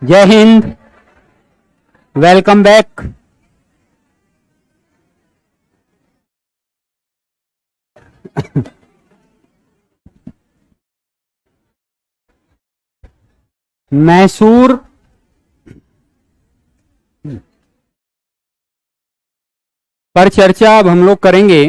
जय Hind, welcome back. Mysore पर चर्चा अब हम लोग करेंगे।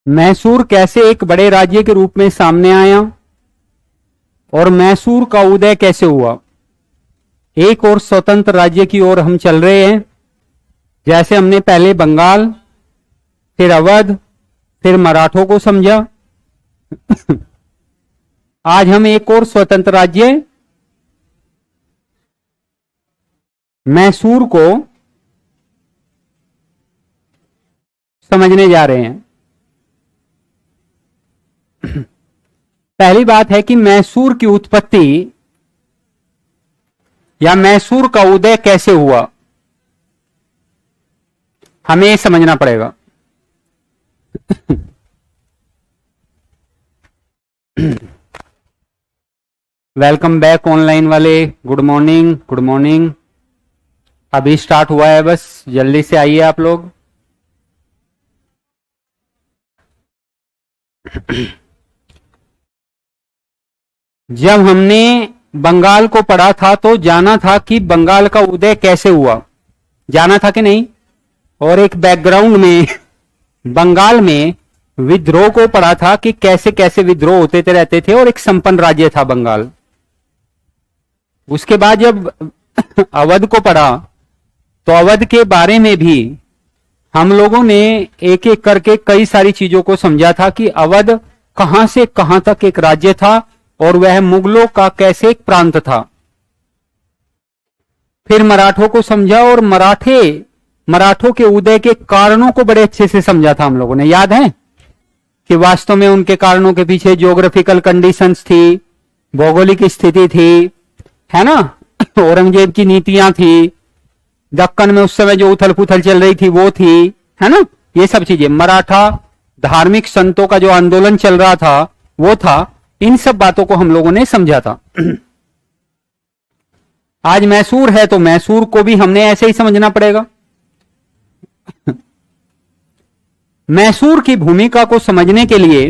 मैसूर कैसे एक बड़े राज्य के रूप में सामने आया और मैसूर का उदय कैसे हुआ। एक और स्वतंत्र राज्य की ओर हम चल रहे हैं। जैसे हमने पहले बंगाल, फिर अवध, फिर मराठों को समझा। आज हम एक और स्वतंत्र राज्य मैसूर को समझने जा रहे हैं। पहली बात है कि मैसूर की उत्पत्ति या मैसूर का उदय कैसे हुआ, हमें समझना पड़ेगा। वेलकम बैक ऑनलाइन वाले, गुड मॉर्निंग गुड मॉर्निंग। अभी स्टार्ट हुआ है, बस जल्दी से आइए आप लोग। जब हमने बंगाल को पढ़ा था तो जाना था कि बंगाल का उदय कैसे हुआ, जाना था कि नहीं। और एक बैकग्राउंड में बंगाल में विद्रोह को पढ़ा था कि कैसे कैसे विद्रोह होते रहते थे और एक संपन्न राज्य था बंगाल। उसके बाद जब अवध को पढ़ा तो अवध के बारे में भी हम लोगों ने एक एक करके कई सारी चीजों को समझा था कि अवध कहां से कहां तक एक राज्य था और वह मुगलों का कैसे एक प्रांत था। फिर मराठों को समझा और मराठों के उदय के कारणों को बड़े अच्छे से समझा था हम लोगों ने। याद है कि वास्तव में उनके कारणों के पीछे ज्योग्राफिकल कंडीशंस थी, भौगोलिक स्थिति थी, है ना। औरंगजेब की नीतियां थी, दक्कन में उस समय जो उथल पुथल चल रही थी वो थी, है ना। ये सब चीजें, मराठा धार्मिक संतों का जो आंदोलन चल रहा था वो था। इन सब बातों को हम लोगों ने समझा था। आज मैसूर है तो मैसूर को भी हमने ऐसे ही समझना पड़ेगा। मैसूर की भूमिका को समझने के लिए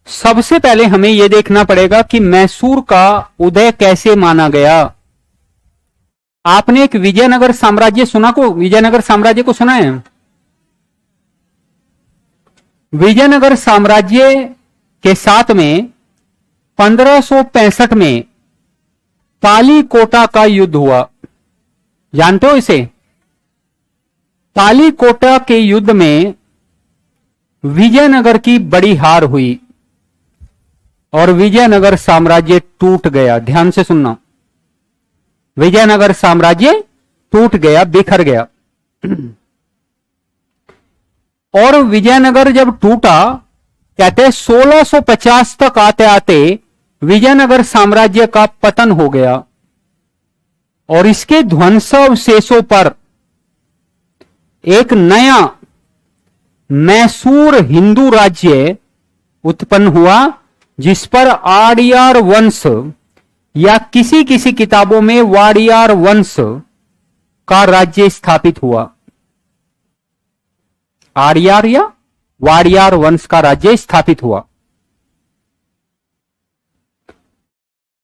सबसे पहले हमें यह देखना पड़ेगा कि मैसूर का उदय कैसे माना गया। आपने एक विजयनगर साम्राज्य विजयनगर साम्राज्य को सुना है। विजयनगर साम्राज्य के साथ में 1565 में तालीकोटा का युद्ध हुआ, जानते हो इसे। तालीकोटा के युद्ध में विजयनगर की बड़ी हार हुई और विजयनगर साम्राज्य टूट गया। ध्यान से सुनना, विजयनगर साम्राज्य टूट गया, बिखर गया। और विजयनगर जब टूटा, कहते हैं 1650 तक आते आते विजयनगर साम्राज्य का पतन हो गया और इसके ध्वंसावशेषों पर एक नया मैसूर हिंदू राज्य उत्पन्न हुआ, जिस पर आड़ियार वंश या किसी किसी किताबों में वाड़ियार वंश का राज्य स्थापित हुआ। आड़ियार या वाड़ियार वंश का राज्य स्थापित हुआ।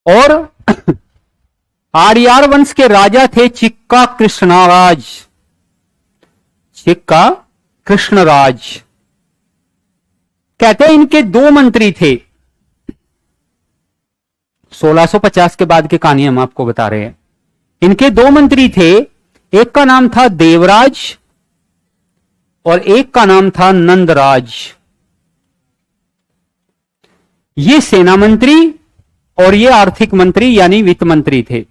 और आड़ियार वंश के राजा थे चिक्का कृष्णराज। चिक्का कृष्णराज, कहते हैं इनके दो मंत्री थे। 1650 के बाद की कहानी हम आपको बता रहे हैं। इनके दो मंत्री थे, एक का नाम था देवराज और एक का नाम था नंदराज। ये सेना मंत्री और ये आर्थिक मंत्री यानी वित्त मंत्री थे।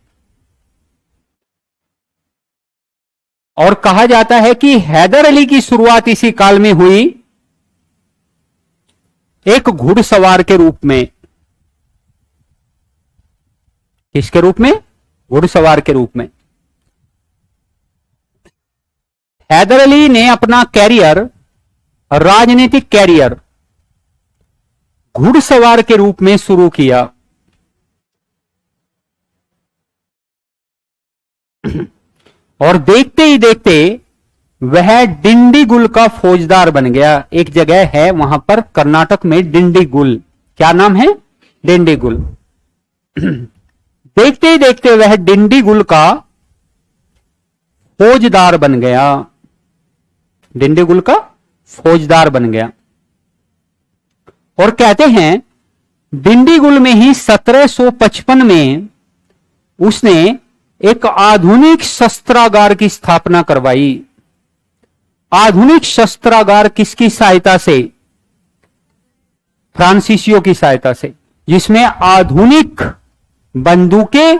और कहा जाता है कि हैदर अली की शुरुआत इसी काल में हुई, एक घुड़सवार के रूप में। किसके रूप में? घुड़सवार के रूप में। हैदर अली ने अपना कैरियर, राजनीतिक कैरियर, घुड़सवार के रूप में शुरू किया। और देखते ही देखते वह डिंडीगुल का फौजदार बन गया। एक जगह है वहां पर कर्नाटक में, डिंडीगुल। क्या नाम है? डिंडीगुल। देखते ही देखते वह डिंडीगुल का फौजदार बन गया। डिंडीगुल का फौजदार बन गया। और कहते हैं डिंडीगुल में ही 1755 में उसने एक आधुनिक शस्त्रागार की स्थापना करवाई। आधुनिक शस्त्रागार किसकी सहायता से? फ्रांसीसियों की सहायता से, जिसमें आधुनिक बंदूकें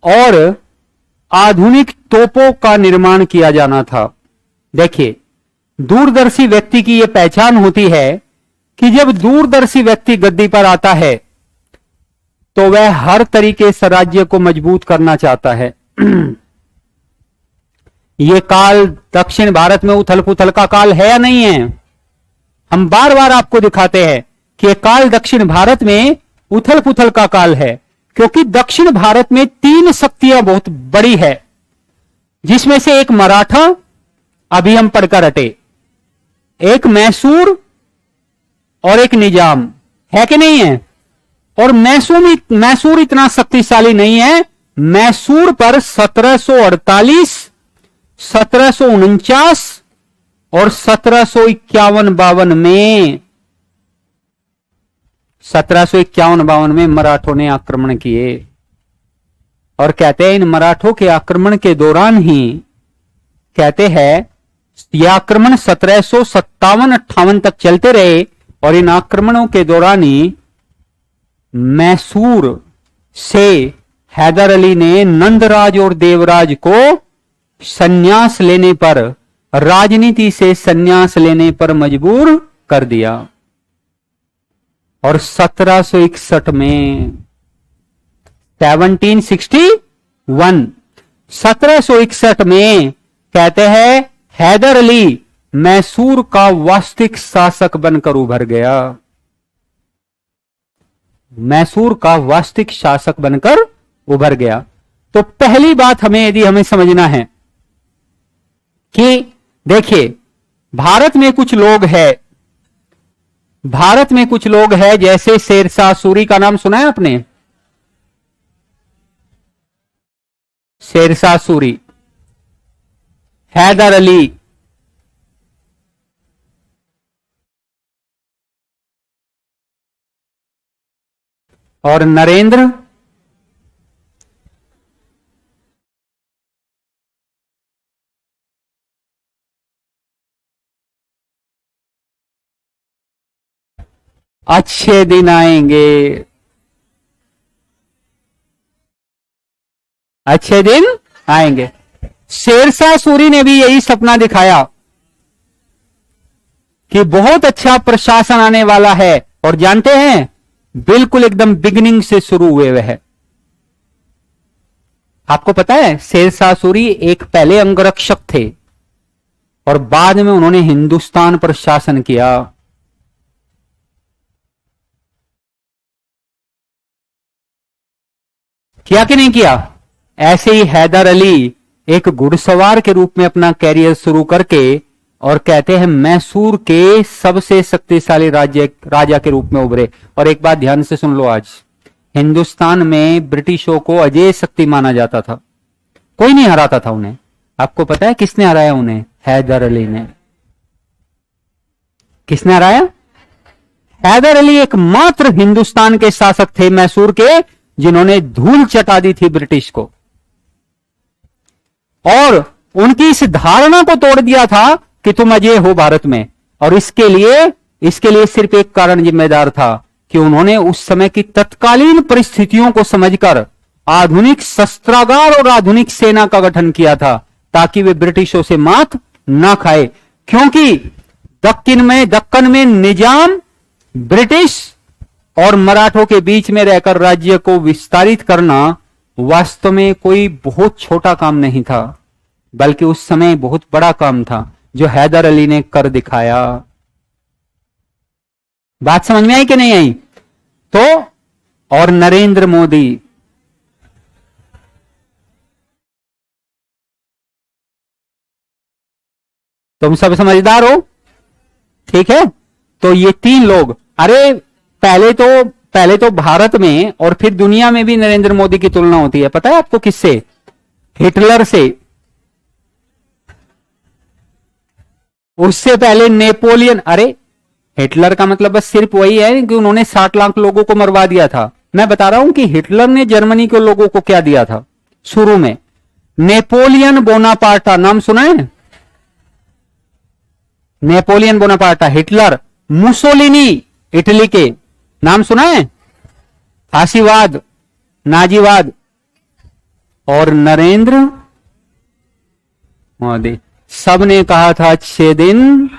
और आधुनिक तोपों का निर्माण किया जाना था। देखिए, दूरदर्शी व्यक्ति की यह पहचान होती है कि जब दूरदर्शी व्यक्ति गद्दी पर आता है तो वह हर तरीके से राज्य को मजबूत करना चाहता है। यह काल दक्षिण भारत में उथल पुथल का काल है या नहीं है? हम बार बार आपको दिखाते हैं कि यह काल दक्षिण भारत में उथल पुथल का काल है, क्योंकि दक्षिण भारत में 3 शक्तियां बहुत बड़ी है, जिसमें से एक मराठा, अभी हम पढ़कर हटे, एक मैसूर और एक निजाम, है कि नहीं है? और मैसूर इतना शक्तिशाली नहीं है। मैसूर पर 1748, 1749 और 1751-52 में 1751-52 में मराठों ने आक्रमण किए। और कहते हैं इन मराठों के आक्रमण के दौरान ही, कहते हैं यह आक्रमण 1757-58 तक चलते रहे। और इन आक्रमणों के दौरान ही मैसूर से हैदर अली ने नंदराज और देवराज को संन्यास लेने पर, राजनीति से संन्यास लेने पर मजबूर कर दिया। और 1761 में 1761 में कहते हैं हैदर अली मैसूर का वास्तविक शासक बनकर उभर गया। मैसूर का वास्तविक शासक बनकर उभर गया। तो पहली बात हमें समझना है कि देखिए, भारत में कुछ लोग हैं जैसे शेरशाह सूरी का नाम सुना है आपने? शेरशाह सूरी, हैदर अली, और नरेंद्र, अच्छे दिन आएंगे, अच्छे दिन आएंगे। शेरशाह सूरी ने भी यही सपना दिखाया कि बहुत अच्छा प्रशासन आने वाला है। और जानते हैं, बिल्कुल एकदम बिगिनिंग से शुरू हुए वह। आपको पता है शेरशाह सूरी एक पहले अंगरक्षक थे और बाद में उन्होंने हिंदुस्तान पर शासन किया। किया कि नहीं किया? ऐसे ही हैदर अली एक घुड़सवार के रूप में अपना कैरियर शुरू करके, और कहते हैं मैसूर के सबसे शक्तिशाली राजा के रूप में उभरे। और एक बात ध्यान से सुन लो, आज हिंदुस्तान में ब्रिटिशों को अजेय शक्ति माना जाता था, कोई नहीं हराता था उन्हें। आपको पता है किसने हराया उन्हें? हैदर अली ने। किसने हराया? हैदर अली एकमात्र हिंदुस्तान के शासक थे मैसूर के, जिन्होंने धूल चटा दी थी ब्रिटिश को, और उनकी इस धारणा को तोड़ दिया था कि तुम अजय हो भारत में। और इसके लिए सिर्फ एक कारण जिम्मेदार था कि उन्होंने उस समय की तत्कालीन परिस्थितियों को समझकर आधुनिक शस्त्रागार और आधुनिक सेना का गठन किया था, ताकि वे ब्रिटिशों से मात ना खाए। क्योंकि दक्कन में निजाम ब्रिटिश और मराठों के बीच में रहकर राज्य को विस्तारित करना वास्तव में कोई बहुत छोटा काम नहीं था। बल्कि उस समय बहुत बड़ा काम था जो हैदर अली ने कर दिखाया। बात समझ में आई कि नहीं आई? तो और नरेंद्र मोदी, तुम सब समझदार हो, ठीक है? तो ये तीन लोग, अरे पहले तो भारत में और फिर दुनिया में भी नरेंद्र मोदी की तुलना होती है, पता है आपको किससे? हिटलर से। उससे पहले नेपोलियन। अरे हिटलर का मतलब बस सिर्फ वही है कि उन्होंने 60 लाख लोगों को मरवा दिया था। मैं बता रहा हूं कि हिटलर ने जर्मनी के लोगों को क्या दिया था शुरू में। नेपोलियन बोनापार्टा नाम सुना है? Napoleon Bonaparte, Hitler. Mussolini Italy के, नाम सुना है? फासीवाद, नाजीवाद। और नरेंद्र मोदी, सबने कहा था 6 दिन।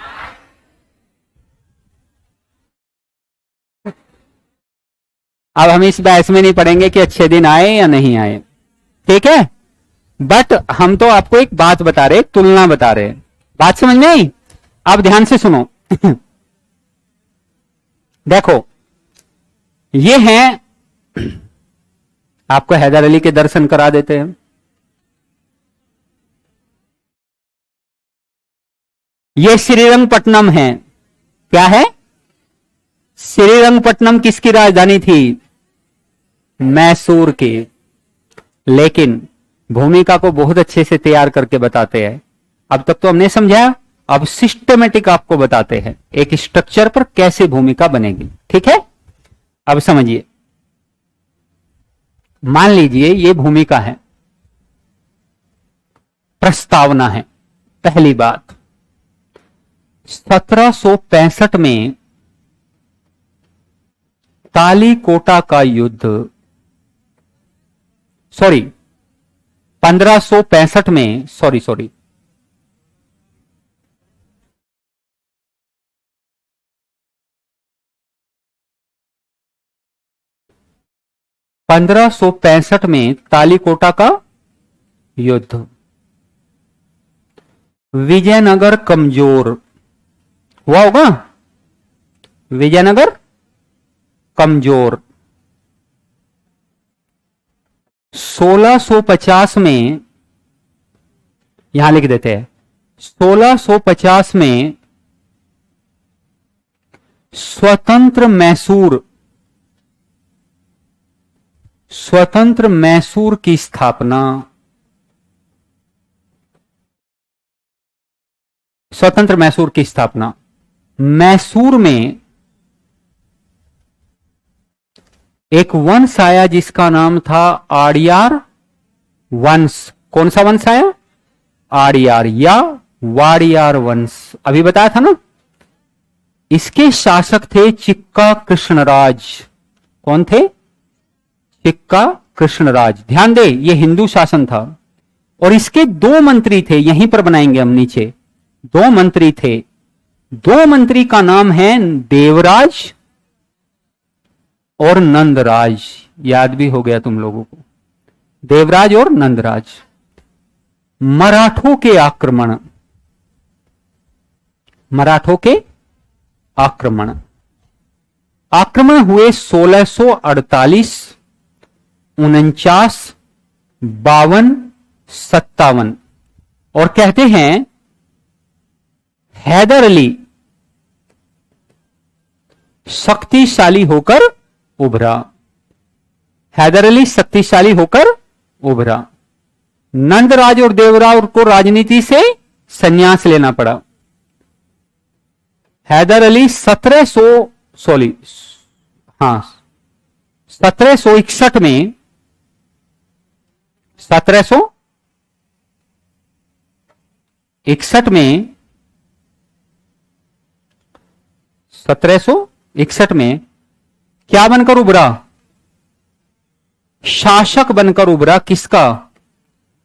अब हम इस बहस में नहीं पड़ेंगे कि अच्छे दिन आए या नहीं आए, ठीक है? बट हम तो आपको एक बात बता रहे, तुलना बता रहे। बात समझ में आई? अब ध्यान से सुनो। देखो, ये हैं, आपको हैदर अली के दर्शन करा देते हैं। ये श्रीरंगपट्टनम है। क्या है? श्रीरंगपट्टनम किसकी राजधानी थी? मैसूर की। लेकिन भूमिका को बहुत अच्छे से तैयार करके बताते हैं। अब तक तो हमने समझा, अब सिस्टमेटिक आपको बताते हैं एक स्ट्रक्चर पर कैसे भूमिका बनेगी, ठीक है? अब समझिए, मान लीजिए ये भूमिका है, प्रस्तावना है। पहली बात, 1765 में तालीकोटा का युद्ध, सॉरी 1565 में, सॉरी 1565 में तालीकोटा का युद्ध। विजयनगर कमजोर हुआ होगा, विजयनगर कमजोर। 1650 में, यहां लिख देते हैं, 1650 में स्वतंत्र मैसूर की स्थापना। स्वतंत्र मैसूर की स्थापना। मैसूर में एक वंश आया जिसका नाम था आड़ियार वंश। कौन सा वंश आया? आड़ियार या वाड़ियार वंश, अभी बताया था ना। इसके शासक थे चिक्का कृष्णराज। कौन थे? चिक्का कृष्णराज। ध्यान दे, ये हिंदू शासन था। और इसके 2 मंत्री थे, यहीं पर बनाएंगे हम नीचे। 2 मंत्री थे। 2 मंत्री का नाम है देवराज और नंदराज। याद भी हो गया तुम लोगों को, देवराज और नंदराज। मराठों के आक्रमण, मराठों के आक्रमण हुए 1648, 49, 52, 57। और कहते हैं हैदर अली शक्तिशाली होकर उभरा। हैदर अली शक्तिशाली होकर उभरा। नंदराज और देवराज को राजनीति से संन्यास लेना पड़ा। हैदर अली 1761 में, 1761 में क्या बनकर उभरा? शासक बनकर उभरा। किसका?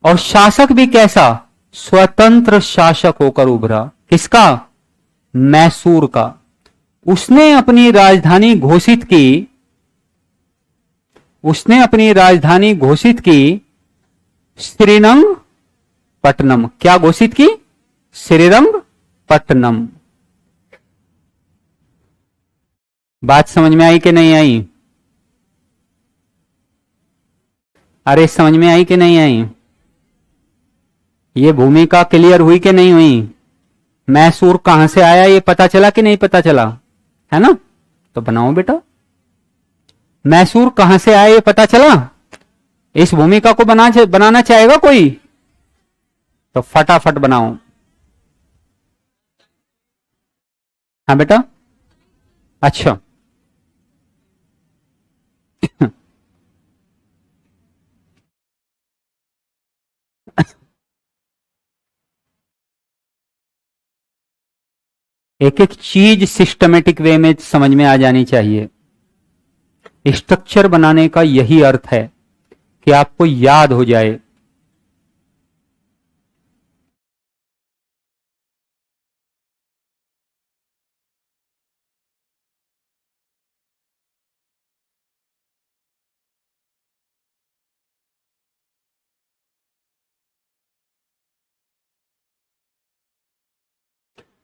और शासक भी कैसा? स्वतंत्र शासक होकर उभरा। किसका? मैसूर का। उसने अपनी राजधानी घोषित की पट्टनम क्या घोषित की? श्रीरंगपट्टनम। बात समझ में आई कि नहीं आई? अरे समझ में आई कि नहीं आई? ये भूमिका क्लियर हुई कि नहीं हुई? मैसूर कहां से आया ये पता चला कि नहीं पता चला? है ना? तो बनाओ बेटा। मैसूर कहां से आया ये पता चला? इस भूमिका को बनाना चाहेगा कोई? तो फटाफट बनाओ। हाँ बेटा। अच्छा एक एक चीज सिस्टमेटिक वे में समझ में आ जानी चाहिए। स्ट्रक्चर बनाने का यही अर्थ है कि आपको याद हो जाए।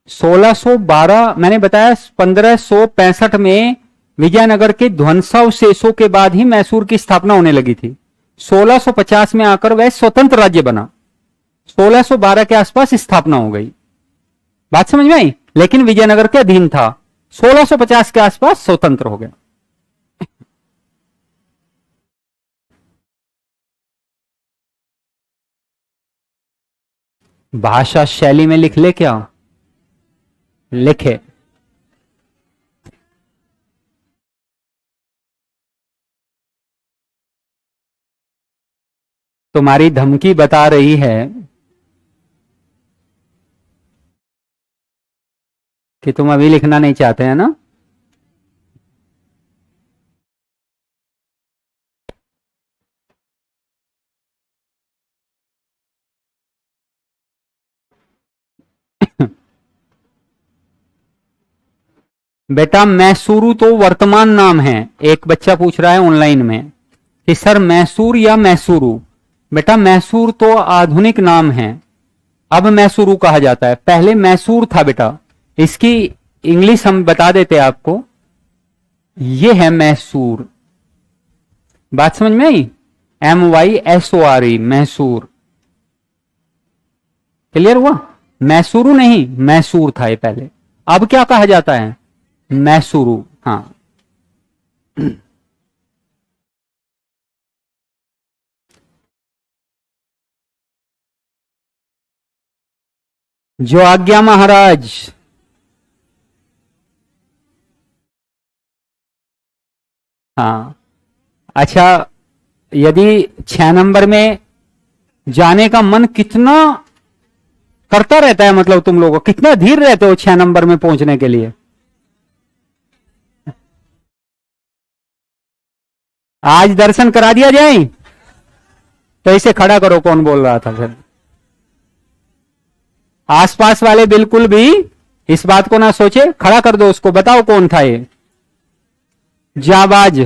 (1612) मैंने बताया 1565 में विजयनगर के ध्वंसावशेषों के बाद ही मैसूर की स्थापना होने लगी थी। 1650 में आकर वह स्वतंत्र राज्य बना। 1612 के आसपास स्थापना हो गई। बात समझ में आई? लेकिन विजयनगर के अधीन था। 1650 के आसपास स्वतंत्र हो गया। भाषा शैली में लिख ले क्या? लिखे। तुम्हारी धमकी बता रही है कि तुम अभी लिखना नहीं चाहते हैं ना? बेटा मैसूरू तो वर्तमान नाम है। एक बच्चा पूछ रहा है ऑनलाइन में कि सर मैसूर या मैसूरू। बेटा मैसूर तो आधुनिक नाम है, अब मैसूरू कहा जाता है। पहले मैसूर था बेटा। इसकी इंग्लिश हम बता देते आपको, ये है मैसूर। बात समझ में आई? MYSORE मैसूर। क्लियर हुआ? मैसूरू नहीं, मैसूर था ये पहले। अब क्या कहा जाता है? मैसूरू। हाँ जो आज्ञा महाराज। हाँ अच्छा, यदि 6 नंबर में जाने का मन कितना करता रहता है, मतलब तुम लोगों कितना धीर रहते हो 6 नंबर में पहुंचने के लिए। आज दर्शन करा दिया जाए तो इसे खड़ा करो। कौन बोल रहा था फिर? आसपास वाले बिल्कुल भी इस बात को ना सोचे, खड़ा कर दो उसको। बताओ कौन था ये जाबाज?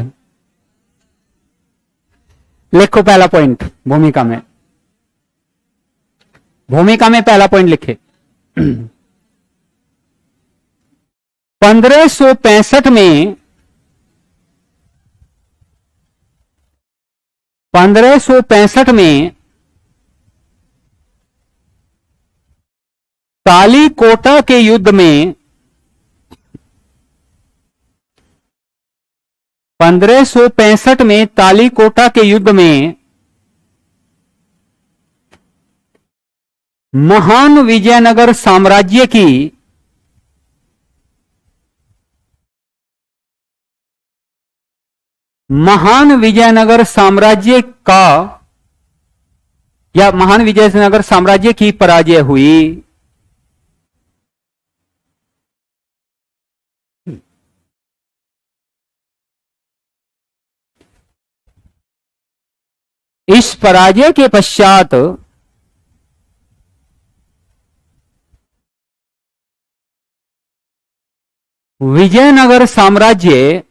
लिखो पहला पॉइंट भूमिका में। भूमिका में पहला पॉइंट लिखे। 1565 में 1565 में तालीकोटा के युद्ध में 1565 में तालीकोटा के युद्ध में महान विजयनगर साम्राज्य की महान विजयनगर साम्राज्य का या महान विजयनगर साम्राज्य की पराजय हुई। इस पराजय के पश्चात विजयनगर साम्राज्य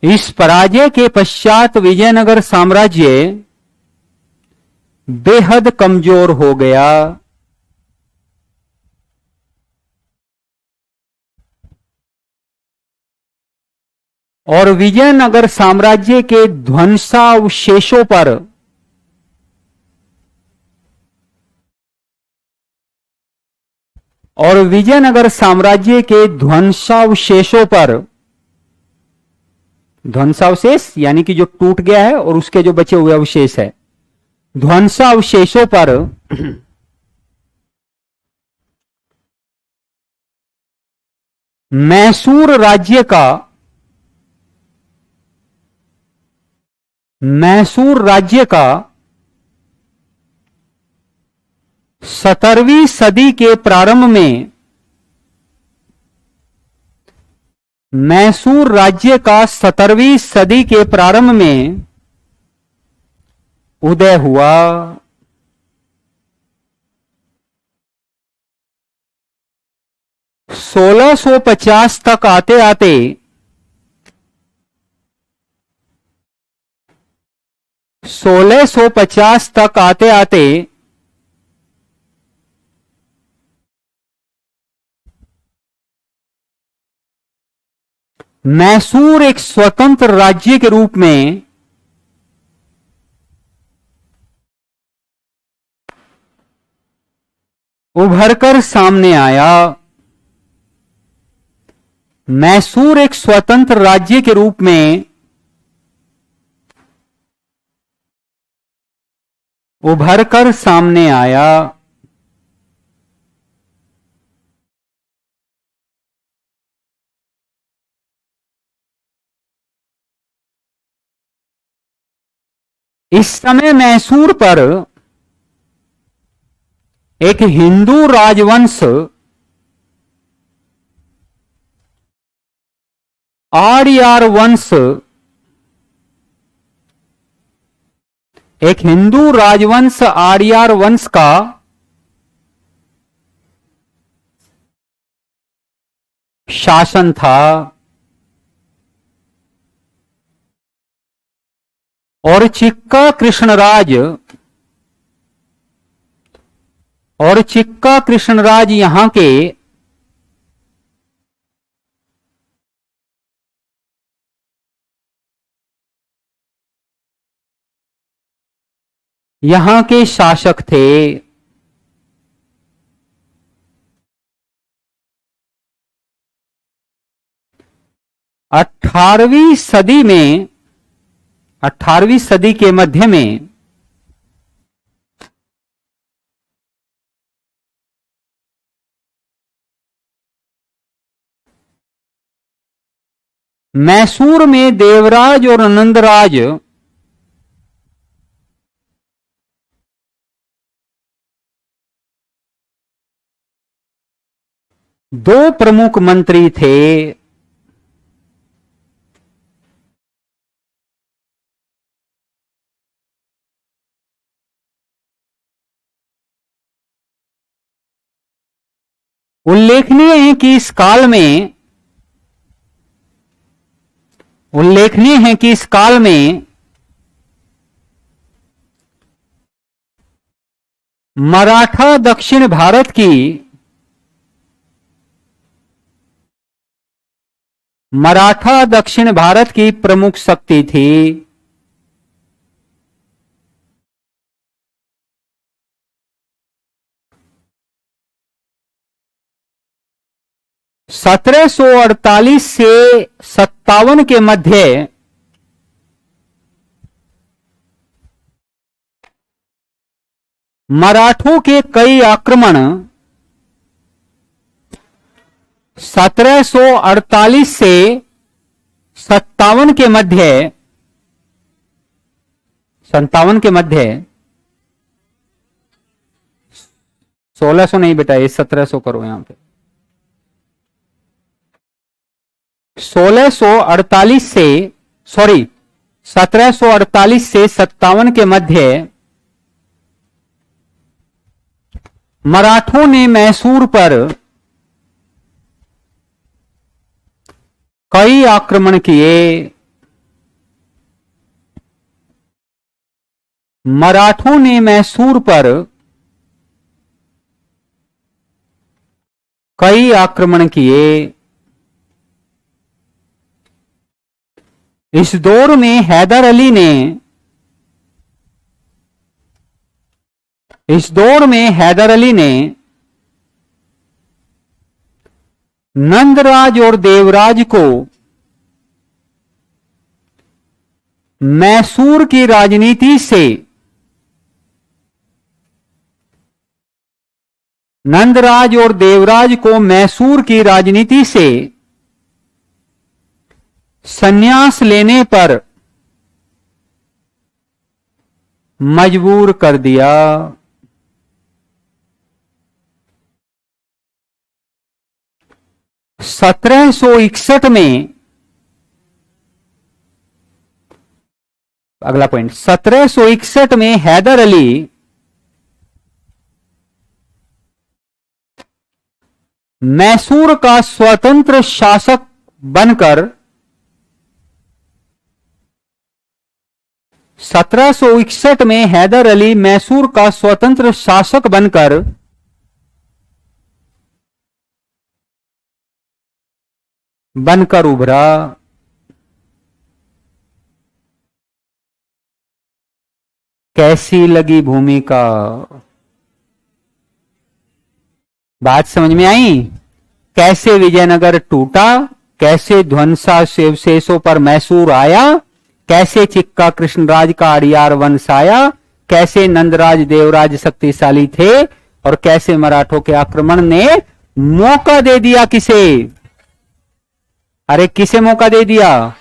इस पराजय के पश्चात विजयनगर साम्राज्य बेहद कमजोर हो गया। और विजयनगर साम्राज्य के ध्वंसावशेषों पर और विजयनगर साम्राज्य के ध्वंसावशेषों पर, ध्वंसावशेष यानी कि जो टूट गया है और उसके जो बचे हुए अवशेष है, ध्वंसावशेषों पर मैसूर राज्य का 17वीं सदी के प्रारंभ में, मैसूर राज्य का 17वीं सदी के प्रारंभ में उदय हुआ। 1650 तक आते आते 1650 तक आते आते मैसूर एक स्वतंत्र राज्य के रूप में उभरकर सामने आया। मैसूर एक स्वतंत्र राज्य के रूप में उभरकर सामने आया। इस समय मैसूर पर एक हिंदू राजवंश आर्यार वंश, एक हिंदू राजवंश आर्यार वंश का शासन था। और चिक्का कृष्णराज यहां के शासक थे। 18वीं सदी के मध्य में मैसूर में देवराज और नंदराज दो प्रमुख मंत्री थे। उल्लेखनीय है कि इस काल में मराठा दक्षिण भारत की प्रमुख शक्ति थी। सत्रह सौ 48 से 57 के मध्य मराठों के कई आक्रमण 1748 से 57 के मध्य 1600 नहीं बेटा, ये 1700 करो यहां पे। 1748 से 57 के मध्य मराठों ने मैसूर पर कई आक्रमण किए। मराठों ने मैसूर पर कई आक्रमण किए। इस दौर में हैदर अली ने नंदराज और देवराज को मैसूर की राजनीति से संन्यास लेने पर मजबूर कर दिया। सत्रह सौ इकसठ में, अगला पॉइंट, 1761 में हैदर अली मैसूर का स्वतंत्र शासक बनकर 1761 में हैदर अली मैसूर का स्वतंत्र शासक बनकर उभरा। कैसी लगी भूमिका? बात समझ में आई? कैसे विजयनगर टूटा, कैसे ध्वंसावशेषों पर मैसूर आया, कैसे चिक्का कृष्णराज का अड़ियार वंश आया, कैसे नंदराज देवराज शक्तिशाली थे और कैसे मराठों के आक्रमण ने मौका दे दिया। किसे? अरे किसे मौका दे दिया?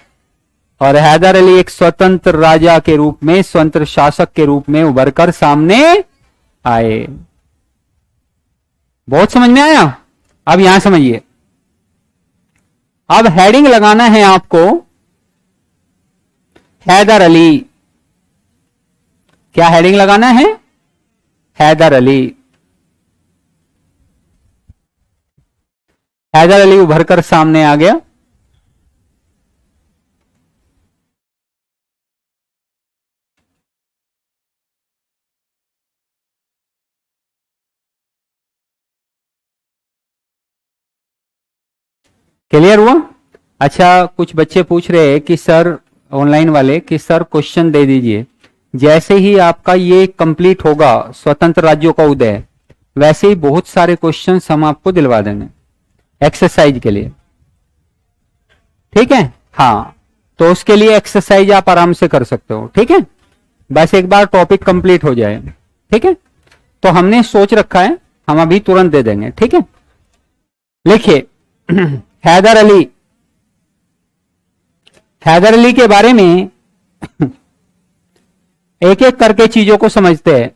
और हैदर अली एक स्वतंत्र राजा के रूप में, स्वतंत्र शासक के रूप में उभरकर सामने आए। बहुत समझ में आया? अब यहां समझिए। अब हेडिंग लगाना है आपको, हैदर अली। क्या हेडिंग लगाना है? हैदर अली। हैदर अली उभरकर सामने आ गया। क्लियर हुआ? अच्छा, कुछ बच्चे पूछ रहे हैं कि सर, ऑनलाइन वाले, कि सर क्वेश्चन दे दीजिए। जैसे ही आपका ये कंप्लीट होगा स्वतंत्र राज्यों का उदय, वैसे ही बहुत सारे क्वेश्चंस हम आपको दिलवा देंगे एक्सरसाइज के लिए। ठीक है? हाँ, तो उसके लिए एक्सरसाइज आप आराम से कर सकते हो। ठीक है? बस एक बार टॉपिक कंप्लीट हो जाए। ठीक है? तो हमने सोच रखा है, हम अभी तुरंत दे देंगे। ठीक है? लिखिए हैदर अली के बारे में एक एक करके चीजों को समझते हैं।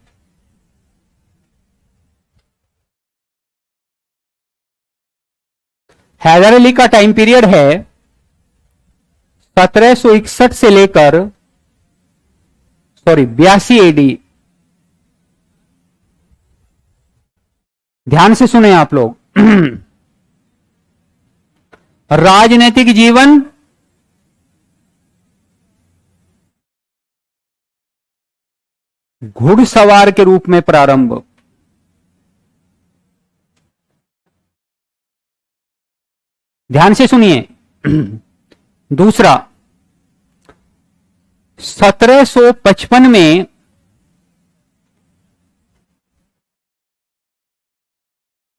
हैदर अली का टाइम पीरियड है 1761 से लेकर 82 एडी। ध्यान से सुने आप लोग। राजनीतिक जीवन घुड़सवार के रूप में प्रारंभ। ध्यान से सुनिए। दूसरा, 1755 में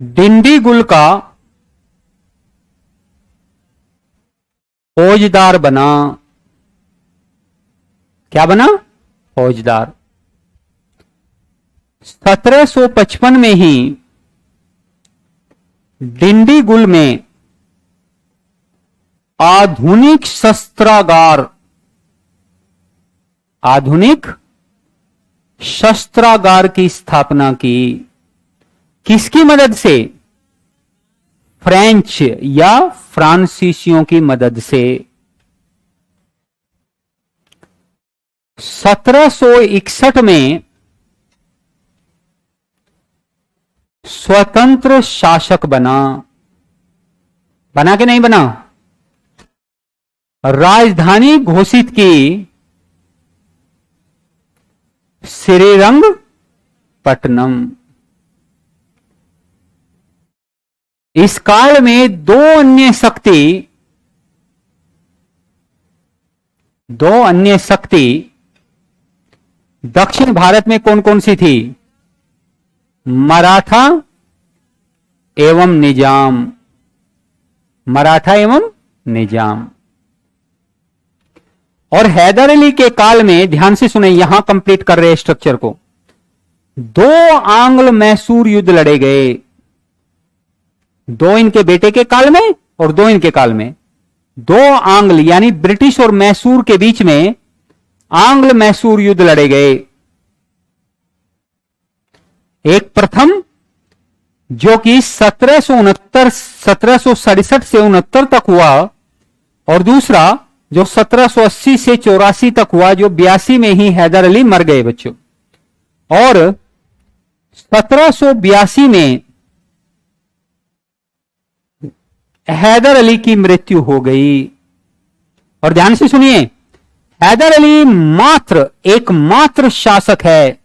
डिंडीगुल का फौजदार बना। क्या बना? फौजदार। 1755 में ही डिंडीगुल में आधुनिक शस्त्रागार की स्थापना की। किसकी मदद से? फ्रेंच या फ्रांसीसियों की मदद से। 1761 में स्वतंत्र शासक बना कि नहीं बना? राजधानी घोषित की श्रीरंगपट्टनम। इस काल में दो अन्य शक्ति दक्षिण भारत में कौन कौन सी थी? मराठा एवं निजाम। मराठा एवं निजाम। और हैदर अली के काल में, ध्यान से सुने, यहां कंप्लीट कर रहे स्ट्रक्चर को, दो आंग्ल मैसूर युद्ध लड़े गए। दो इनके बेटे के काल में और दो इनके काल में। दो आंग्ल यानी ब्रिटिश और मैसूर के बीच में आंग्ल मैसूर युद्ध लड़े गए। एक प्रथम जो कि 1767 से 69 तक हुआ, और दूसरा जो 1780 से 84 तक हुआ, जो 82 में ही हैदर अली मर गए बच्चों। और 1782 में हैदर अली की मृत्यु हो गई। और ध्यान से सुनिए, हैदर अली एकमात्र शासक है,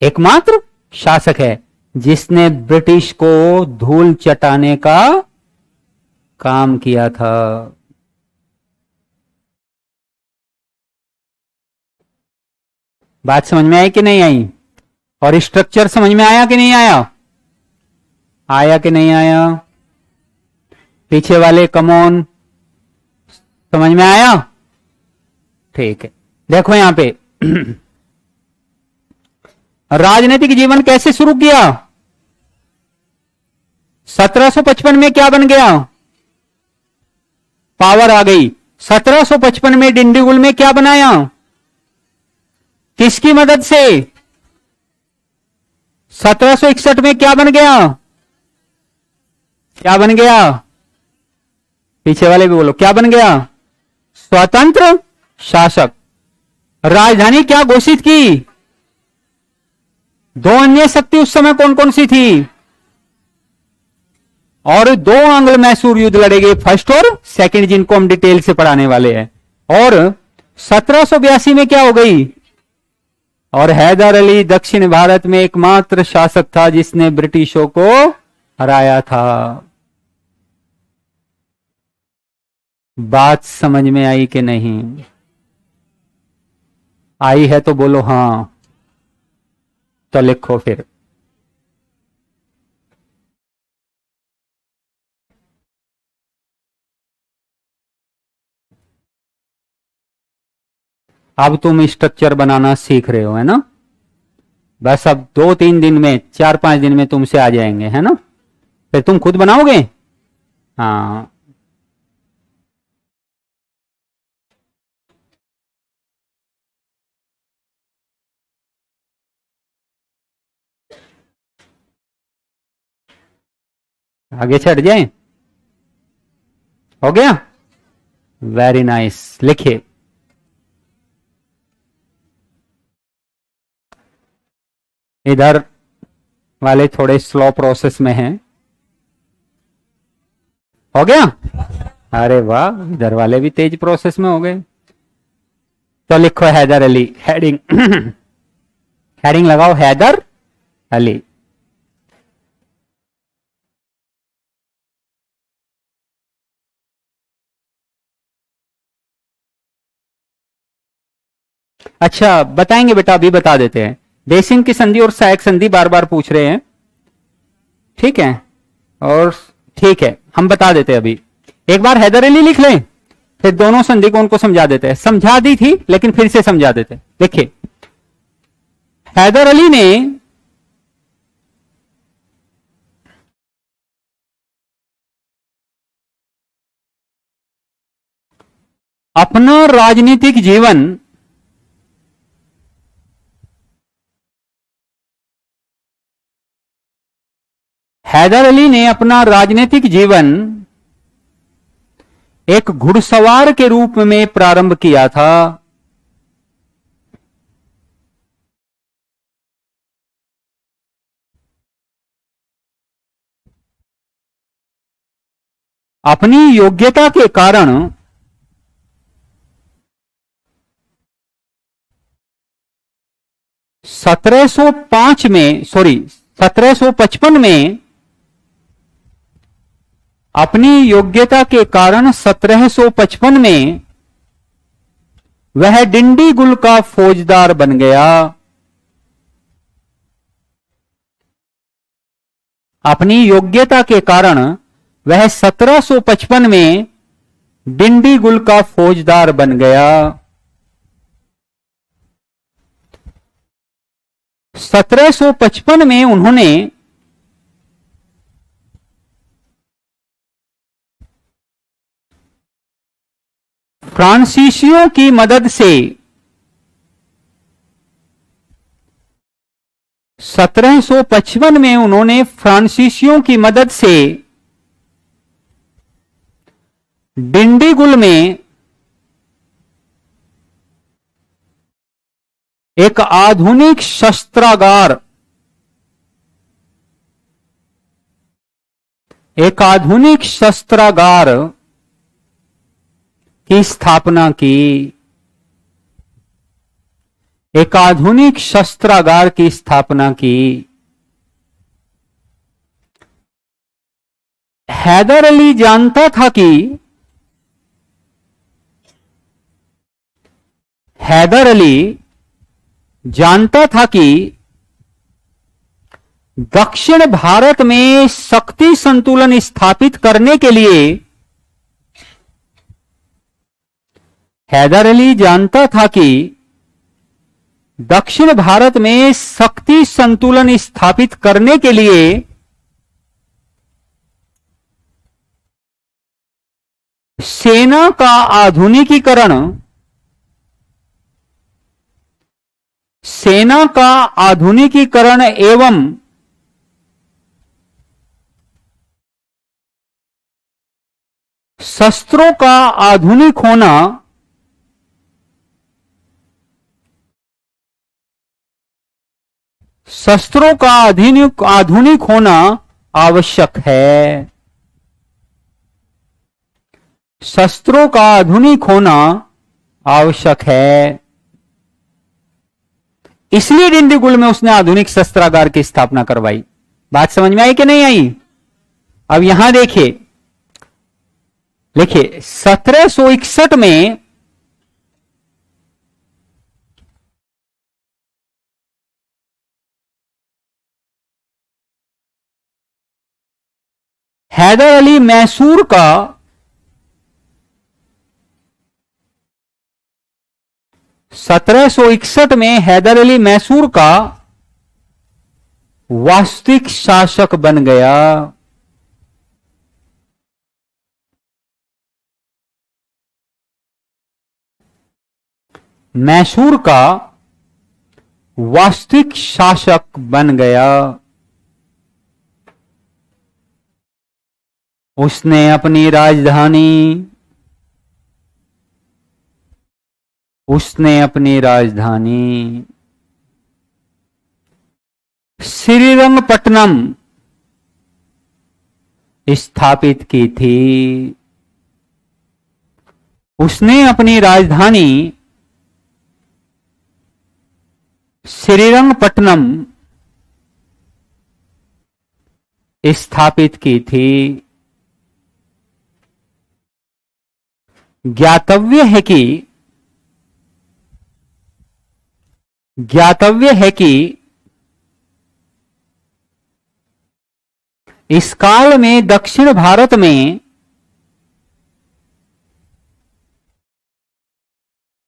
एकमात्र शासक है जिसने ब्रिटिश को धूल चटाने का काम किया था। बात समझ में आई कि नहीं आई? और स्ट्रक्चर समझ में आया कि नहीं आया? आया कि नहीं आया? पीछे वाले कमॉन, समझ में आया? ठीक है, देखो यहां पे राजनीतिक जीवन कैसे शुरू किया? 1755 में क्या बन गया? पावर आ गई। 1755 में डिंडीगुल में क्या बनाया? किसकी मदद से? 1761 में क्या बन गया? क्या बन गया? पीछे वाले भी बोलो, क्या बन गया? स्वतंत्र शासक। राजधानी क्या घोषित की? दो अन्य शक्ति उस समय कौन कौन सी थी? और दो आंग्ल मैसूर युद्ध लड़े गए, फर्स्ट और सेकंड, जिनको हम डिटेल से पढ़ाने वाले हैं। और 1782 में क्या हो गई? और हैदर अली दक्षिण भारत में एकमात्र शासक था जिसने ब्रिटिशों को हराया था। बात समझ में आई कि नहीं आई? है तो बोलो हां, तो लिखो फिर। अब तुम स्ट्रक्चर बनाना सीख रहे हो, है ना? बस अब 2-3 दिन में, 4-5 दिन में तुमसे आ जाएंगे, है ना? फिर तुम खुद बनाओगे। हाँ, आगे चढ़ जाए। हो गया? Very nice. लिखिए, इधर वाले थोड़े स्लो प्रोसेस में हैं। हो गया? अरे वाह, इधर वाले भी तेज प्रोसेस में हो गए। तो लिखो हैदर अली, हेडिंग हेडिंग लगाओ हैदर अली। अच्छा बताएंगे बेटा, अभी बता देते हैं। बेसिन की संधि और सहायक संधि बार बार पूछ रहे हैं, ठीक है? और ठीक है, हम बता देते हैं अभी। एक बार हैदर अली लिख लें, फिर दोनों संधि को उनको समझा देते हैं। समझा दी थी लेकिन फिर से समझा देते हैं। देखिए, हैदर अली ने अपना राजनीतिक जीवन हैदर अली ने अपना राजनीतिक जीवन एक घुड़सवार के रूप में प्रारंभ किया था। अपनी योग्यता के कारण 1705 में, सॉरी 1755 में अपनी योग्यता के कारण 1755 में वह डिंडीगुल का फौजदार बन गया। अपनी योग्यता के कारण वह 1755 में डिंडीगुल का फौजदार बन गया। 1755 में उन्होंने फ्रांसीसियों की मदद से 1755 में उन्होंने फ्रांसीसियों की मदद से डिंडीगुल में एक आधुनिक शस्त्रागार की स्थापना की। एक आधुनिक शस्त्रागार की स्थापना की। हैदर अली जानता था कि दक्षिण भारत में शक्ति संतुलन स्थापित करने के लिए हैदर अली जानता था कि दक्षिण भारत में शक्ति संतुलन स्थापित करने के लिए सेना का आधुनिकीकरण एवं शस्त्रों का आधुनिक होना आवश्यक है। शस्त्रों का आधुनिक होना आवश्यक है। इसलिए डिंडीगुल में उसने आधुनिक शस्त्रागार की स्थापना करवाई। बात समझ में आई कि नहीं आई? अब यहां देखिए 1761 में हैदर अली मैसूर का हैदर अली मैसूर का वास्तविक शासक बन गया। मैसूर का वास्तविक शासक बन गया। उसने अपनी राजधानी श्रीरंगपट्टनम स्थापित की थी। उसने अपनी राजधानी श्रीरंगपट्टनम स्थापित की थी। ज्ञातव्य है कि इस काल में दक्षिण भारत में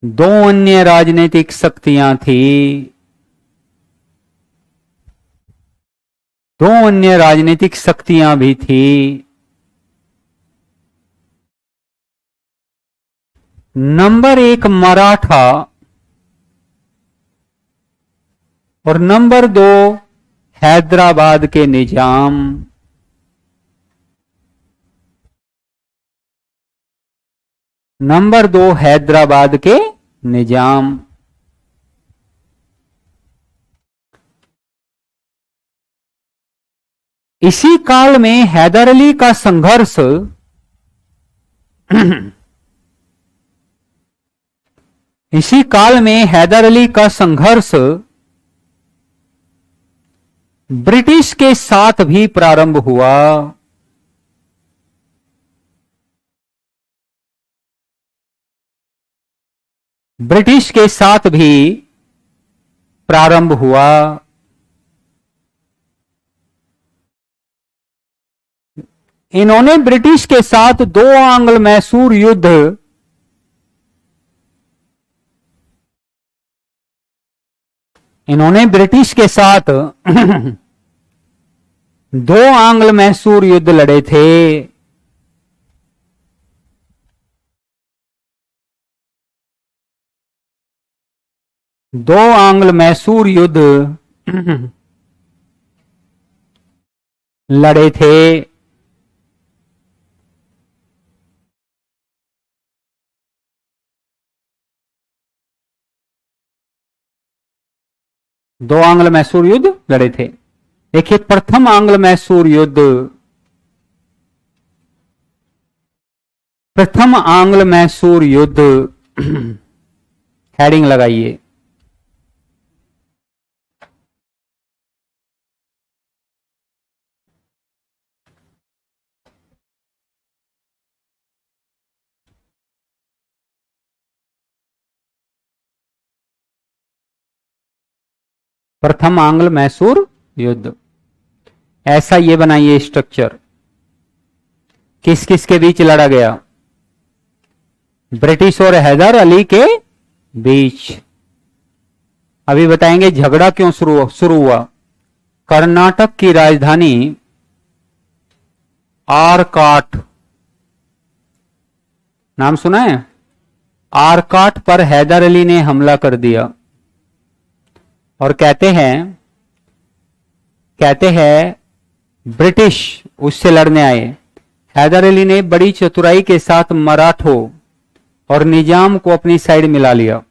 दो अन्य राजनीतिक शक्तियां थी। दो अन्य राजनीतिक शक्तियां भी थी। नंबर 1 मराठा और नंबर 2 हैदराबाद के निजाम। नंबर 2 हैदराबाद के निजाम। इसी काल में हैदर अली का संघर्ष इसी काल में हैदर अली का संघर्ष ब्रिटिश के साथ भी प्रारंभ हुआ। ब्रिटिश के साथ भी प्रारंभ हुआ। इन्होंने ब्रिटिश के साथ 2 आंग्ल मैसूर युद्ध इन्होंने ब्रिटिश के साथ 2 आंग्ल मैसूर युद्ध लड़े थे। दो आंग्ल मैसूर युद्ध लड़े थे। दो आंग्ल मैसूर युद्ध लड़े थे। देखिए, प्रथम आंग्ल मैसूर युद्ध, प्रथम आंग्ल मैसूर युद्ध हेडिंग लगाइए। प्रथम आंग्ल मैसूर युद्ध, ऐसा ये बनाइए स्ट्रक्चर। किस किस के बीच लड़ा गया? ब्रिटिश और हैदर अली के बीच। अभी बताएंगे झगड़ा क्यों शुरू हुआ। कर्नाटक की राजधानी आरकाट, नाम सुना है? आरकाट पर हैदर अली ने हमला कर दिया और कहते हैं ब्रिटिश उससे लड़ने आए। हैदर अली ने बड़ी चतुराई के साथ मराठों और निजाम को अपनी साइड मिला लिया।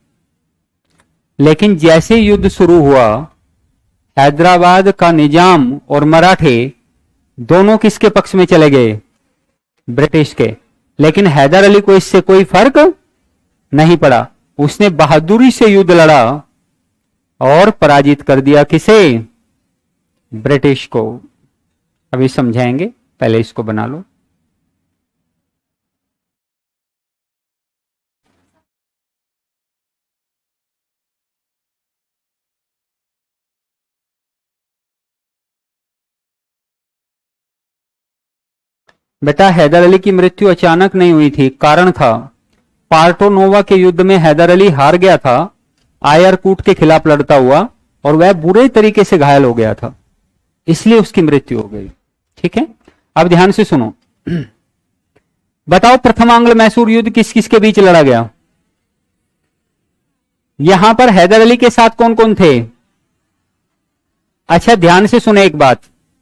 लेकिन जैसे युद्ध शुरू हुआ, हैदराबाद का निजाम और मराठे दोनों किसके पक्ष में चले गए? ब्रिटिश के। लेकिन हैदर अली को इससे कोई फर्क नहीं पड़ा। उसने बहादुरी से युद्ध लड़ा और पराजित कर दिया। किसे? ब्रिटिश को। अभी समझाएंगे, पहले इसको बना लो। बेटा, हैदर अली की मृत्यु अचानक नहीं हुई थी, कारण था पार्टोनोवा के युद्ध में हैदर अली हार गया था आयरकूट के खिलाफ लड़ता हुआ, और वह बुरे तरीके से घायल हो गया था, इसलिए उसकी मृत्यु हो गई। ठीक है, अब ध्यान से सुनो। बताओ, प्रथम आंग्ल मैसूर युद्ध किस किस के बीच लड़ा गया? यहां पर हैदर अली के साथ कौन कौन थे? अच्छा, ध्यान से सुने एक बात,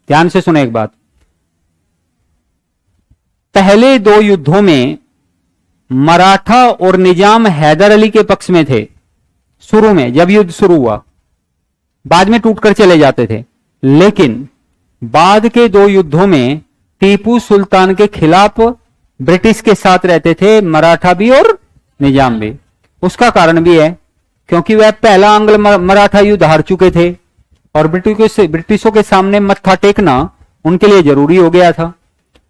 ध्यान से सुने एक बात। पहले 2 युद्धों में मराठा और निजाम हैदर अली के पक्ष में थे शुरू में, जब युद्ध शुरू हुआ। बाद में टूटकर चले जाते थे। लेकिन बाद के 2 युद्धों में टीपू सुल्तान के खिलाफ ब्रिटिश के साथ रहते थे, मराठा भी और निजाम भी। उसका कारण भी है क्योंकि वह पहला आंग्ल मराठा युद्ध हार चुके थे और ब्रिटिशों के सामने मत्था टेकना उनके लिए जरूरी हो गया था।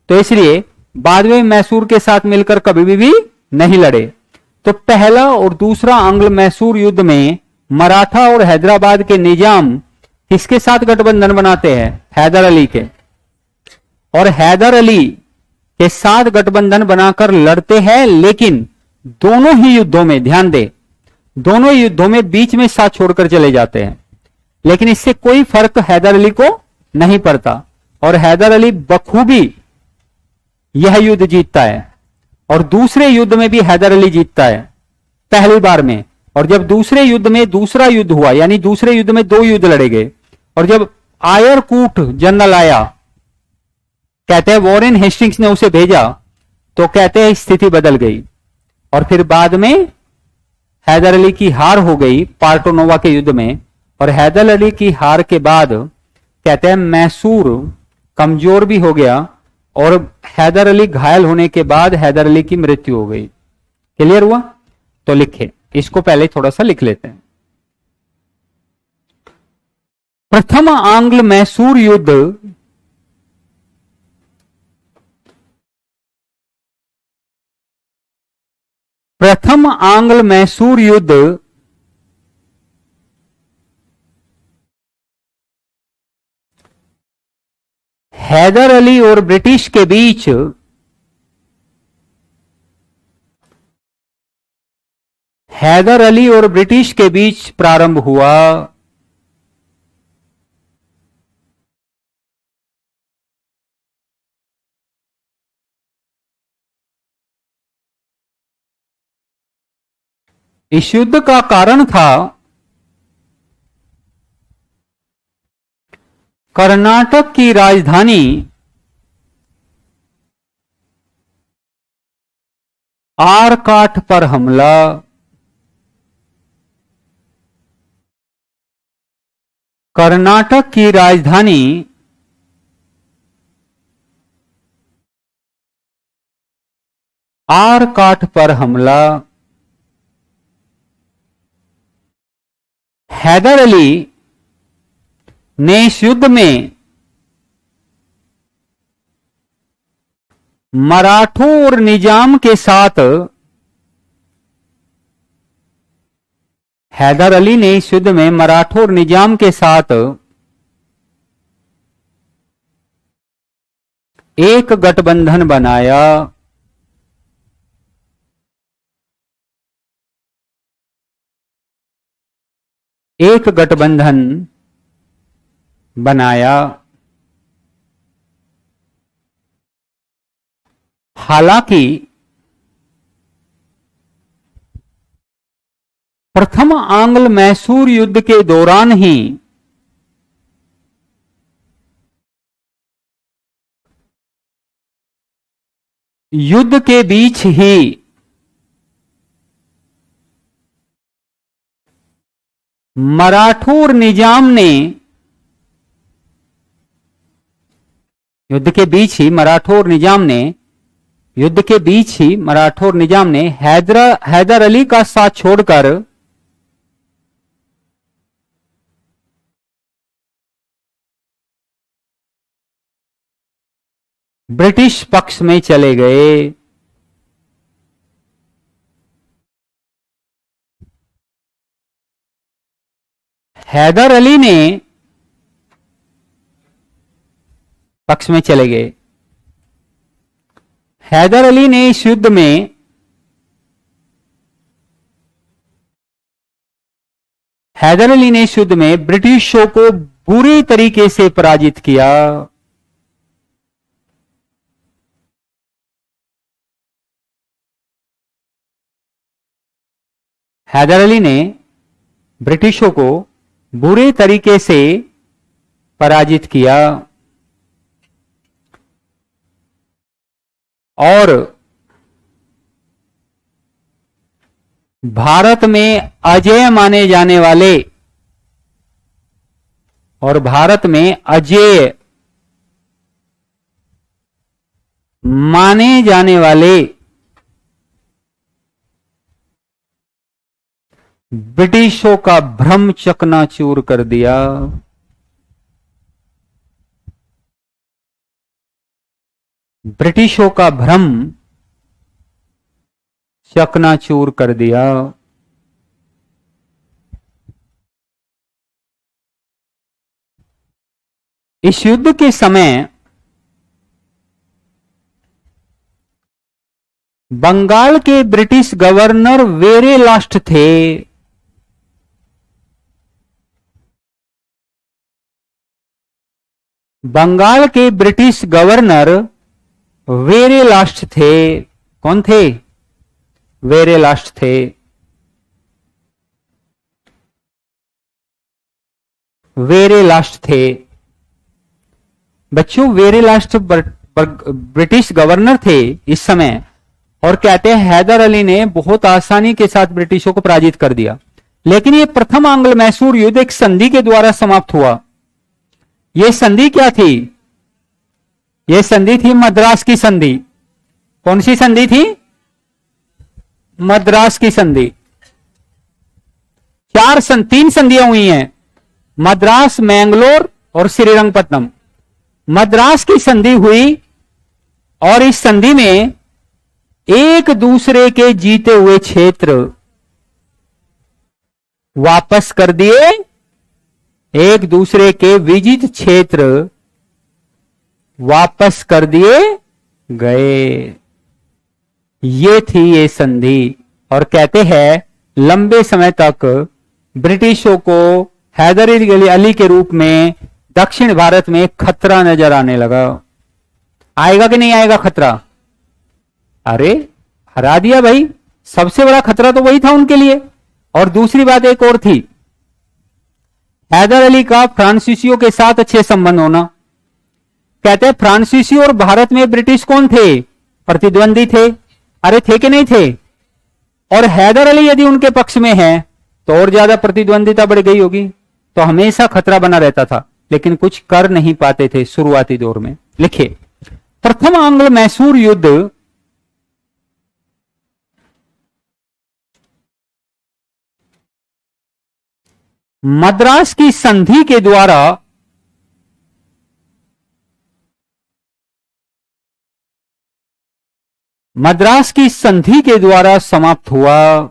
तो इसलिए बाद में मैसूर के साथ मिलकर कभी भी नहीं लड़े। तो पहला और दूसरा आंग्ल मैसूर युद्ध में मराठा और हैदराबाद के निजाम किसके साथ गठबंधन बनाते हैं? हैदर अली के। और हैदर अली के साथ गठबंधन बनाकर लड़ते हैं। लेकिन दोनों ही युद्धों में, ध्यान दे, दोनों युद्धों में बीच में साथ छोड़कर चले जाते हैं। लेकिन इससे कोई फर्क हैदर अली को नहीं पड़ता और हैदर अली बखूबी यह युद्ध जीतता है। और दूसरे युद्ध में भी हैदर अली जीतता है पहली बार में। और जब दूसरे युद्ध में दूसरा युद्ध हुआ, यानी दूसरे युद्ध में 2 युद्ध लड़े गए, और जब आयरकूट जनरल आया, कहते हैं वॉरेन हेस्टिंग्स ने उसे भेजा, तो कहते हैं स्थिति बदल गई। और फिर बाद में हैदर अली की हार हो गई पार्टोनोवा के युद्ध में। और हैदर अली की हार के बाद कहते हैं मैसूर कमजोर भी हो गया और हैदर अली घायल होने के बाद हैदर अली की मृत्यु हो गई। क्लियर हुआ? तो लिखे, इसको पहले थोड़ा सा लिख लेते हैं। प्रथम आंग्ल मैसूर युद्ध प्रथम आंग्ल मैसूर युद्ध हैदर अली और ब्रिटिश के बीच हैदर अली और ब्रिटिश के बीच प्रारंभ हुआ। इस युद्ध का कारण था कर्नाटक की राजधानी आरकाट पर हमला। कर्नाटक की राजधानी आरकाट पर हमला। हैदर अली ने इस युद्ध में मराठों और निजाम के साथ हैदर अली ने इस युद्ध में मराठों और निजाम के साथ एक गठबंधन बनाया। एक गठबंधन बनाया। हालांकि प्रथम आंग्ल मैसूर युद्ध के दौरान ही युद्ध के बीच ही मराठों और निजाम ने युद्ध के बीच ही मराठों और निजाम ने युद्ध के बीच ही मराठों और निजाम ने हैदर अली का साथ छोड़कर ब्रिटिश पक्ष में चले गए। हैदर अली ने पक्ष में चले गए। हैदर अली ने इस युद्ध में हैदर अली ने इस युद्ध में ब्रिटिशों को बुरी तरीके से पराजित किया। हैदर अली ने ब्रिटिशों को बुरे तरीके से पराजित किया और भारत में अजेय माने जाने वाले और भारत में अजेय माने जाने वाले ब्रिटिशों का भ्रम चकनाचूर कर दिया। ब्रिटिशों का भ्रम चकनाचूर कर दिया। इस युद्ध के समय बंगाल के ब्रिटिश गवर्नर वेरेलास्ट थे। बंगाल के ब्रिटिश गवर्नर वेरेलास्ट थे। कौन थे? वेरेलास्ट थे। वेरेलास्ट थे। बच्चों, वेरेलास्ट ब्रिटिश गवर्नर थे इस समय और कहते हैं हैदर अली ने बहुत आसानी के साथ ब्रिटिशों को पराजित कर दिया। लेकिन यह प्रथम आंग्ल मैसूर युद्ध एक संधि के द्वारा समाप्त हुआ। यह संधि क्या थी? यह संधि थी मद्रास की संधि। कौन सी संधि थी? मद्रास की संधि। तीन संधियां हुई हैं। मद्रास, मैंगलोर और श्रीरंगपट्टनम। मद्रास की संधि हुई और इस संधि में एक दूसरे के जीते हुए क्षेत्र वापस कर दिए, एक दूसरे के विजित क्षेत्र वापस कर दिए गए। ये थी ये संधि। और कहते हैं लंबे समय तक ब्रिटिशों को हैदर अली के रूप में दक्षिण भारत में खतरा नजर आने लगा। आएगा कि नहीं आएगा खतरा? अरे हरा दिया भाई, सबसे बड़ा खतरा तो वही था उनके लिए। और दूसरी बात एक और थी, हैदर अली का फ्रांसीसियों के साथ अच्छे संबंध होना। कहते हैं फ्रांसीसी और भारत में ब्रिटिश कौन थे? प्रतिद्वंदी थे। अरे थे कि नहीं थे? और हैदर अली यदि उनके पक्ष में है तो और ज्यादा प्रतिद्वंदिता बढ़ गई होगी। तो हमेशा खतरा बना रहता था, लेकिन कुछ कर नहीं पाते थे शुरुआती दौर में। लिखिए, प्रथम आंग्ल मैसूर युद्ध मद्रास की संधि के द्वारा समाप्त हुआ।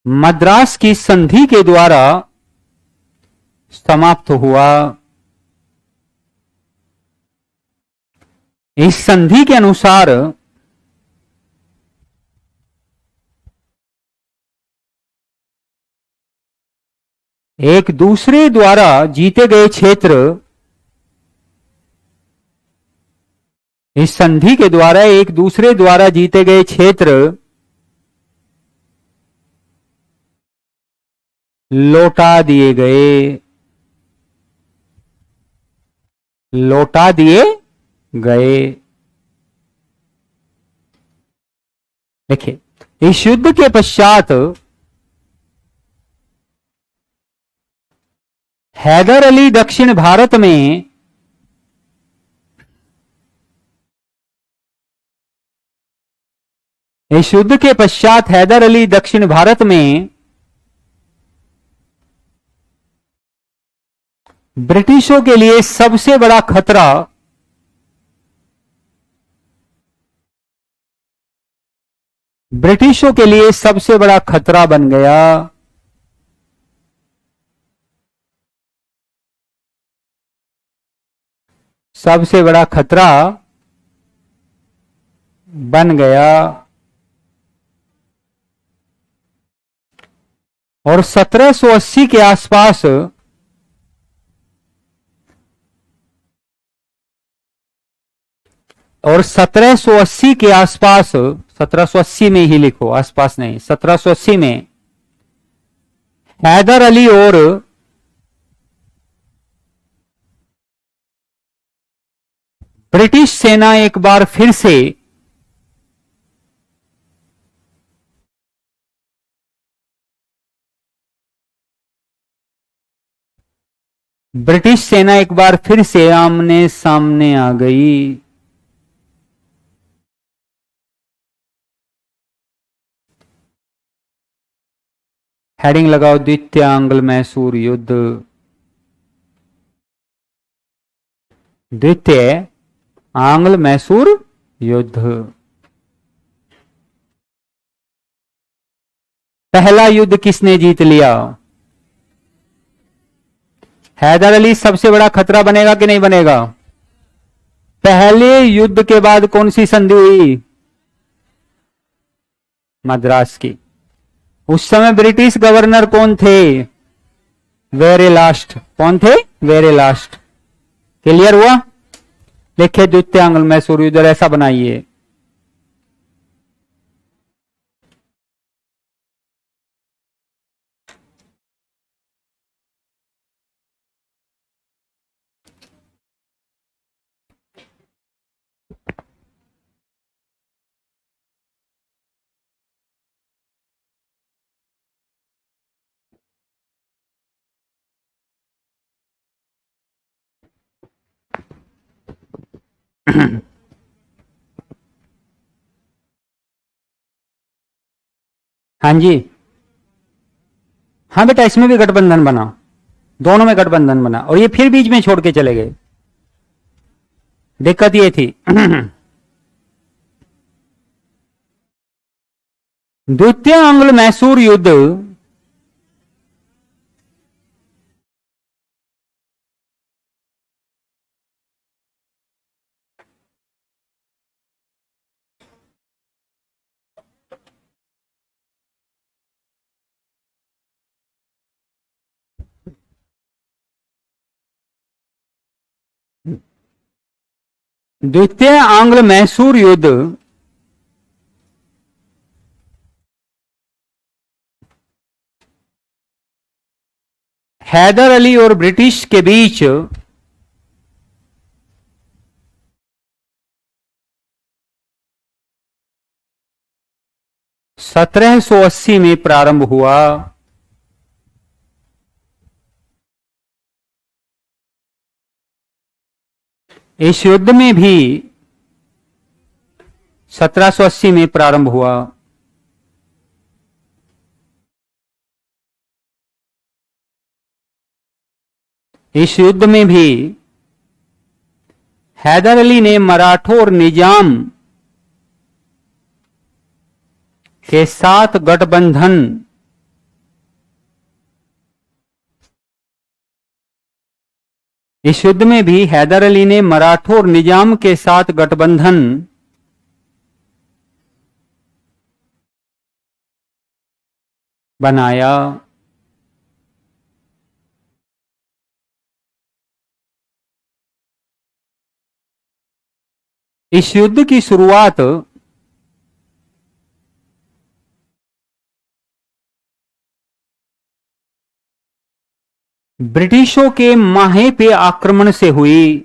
मद्रास की संधि के द्वारा समाप्त हुआ। इस संधि के अनुसार एक दूसरे द्वारा जीते गए क्षेत्र, इस संधि के द्वारा एक दूसरे द्वारा जीते गए क्षेत्र लौटा दिए गए। लौटा दिए गए। देखिए, इस युद्ध के पश्चात हैदर अली दक्षिण भारत में इस युद्ध के पश्चात हैदर अली दक्षिण भारत में ब्रिटिशों के लिए सबसे बड़ा खतरा बन गया। सबसे बड़ा खतरा बन गया। और 1780 के आसपास और 1780 के आसपास, 1780 में ही लिखो, आसपास नहीं, 1780 में हैदर अली और ब्रिटिश सेना एक बार फिर से आमने सामने आ गई। हेडिंग लगाओ, द्वितीय आंग्ल मैसूर युद्ध। द्वितीय आंग्ल मैसूर युद्ध। पहला युद्ध किसने जीत लिया? हैदर अली सबसे बड़ा खतरा बनेगा कि नहीं बनेगा? पहले युद्ध के बाद कौन सी संधि हुई? मद्रास की। उस समय ब्रिटिश गवर्नर कौन थे? वेरे लास्ट। कौन थे? वेरे लास्ट। क्लियर हुआ? लिखे, द्वितीय आंग्ल मैसूर युद्ध ऐसा बनाइए। हाँ जी, हाँ बेटा, इसमें भी गठबंधन बना, दोनों में गठबंधन बना, और ये फिर बीच में छोड़ के चले गए। दिक्कत ये थी। द्वितीय आंग्ल मैसूर युद्ध द्वितीय आंग्ल मैसूर युद्ध हैदर अली और ब्रिटिश के बीच 1780 में प्रारंभ हुआ। इस युद्ध में भी 1780 में प्रारंभ हुआ। इस युद्ध में भी हैदर अली ने मराठों और निजाम के साथ गठबंधन इस युद्ध में भी हैदर अली ने मराठों और निजाम के साथ गठबंधन बनाया। इस युद्ध की शुरुआत ब्रिटिशों के माहे पे आक्रमण से हुई।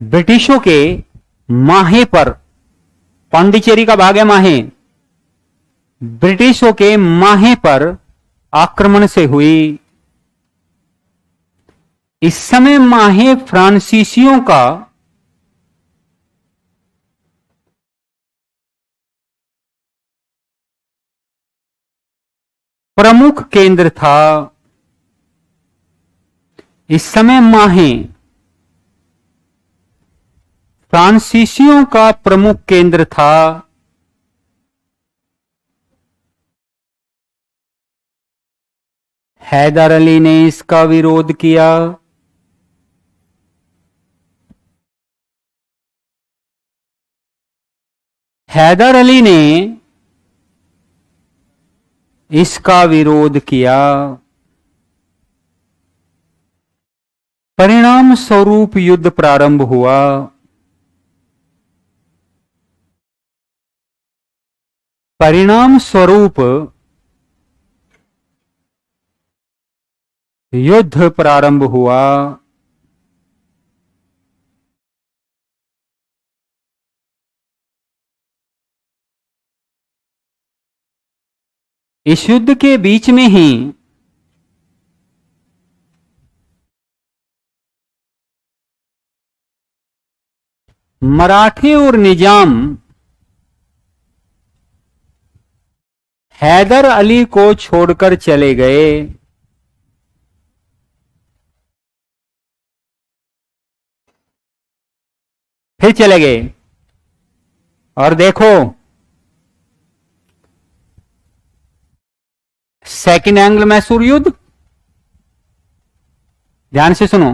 ब्रिटिशों के माहे पर, पांडिचेरी का भाग है माहे, ब्रिटिशों के माहे पर आक्रमण से हुई। इस समय माहे फ्रांसीसियों का प्रमुख केंद्र था। इस समय माहे फ्रांसीसियों का प्रमुख केंद्र था। हैदर अली ने इसका विरोध किया। हैदर अली ने इसका विरोध किया। परिणाम स्वरूप युद्ध प्रारंभ हुआ। परिणाम स्वरूप युद्ध प्रारंभ हुआ। इस युद्ध के बीच में ही मराठे और निजाम हैदर अली को छोड़कर चले गए। फिर चले गए। और देखो, सेकंड एंग्लो मैसूर युद्ध, ध्यान से सुनो।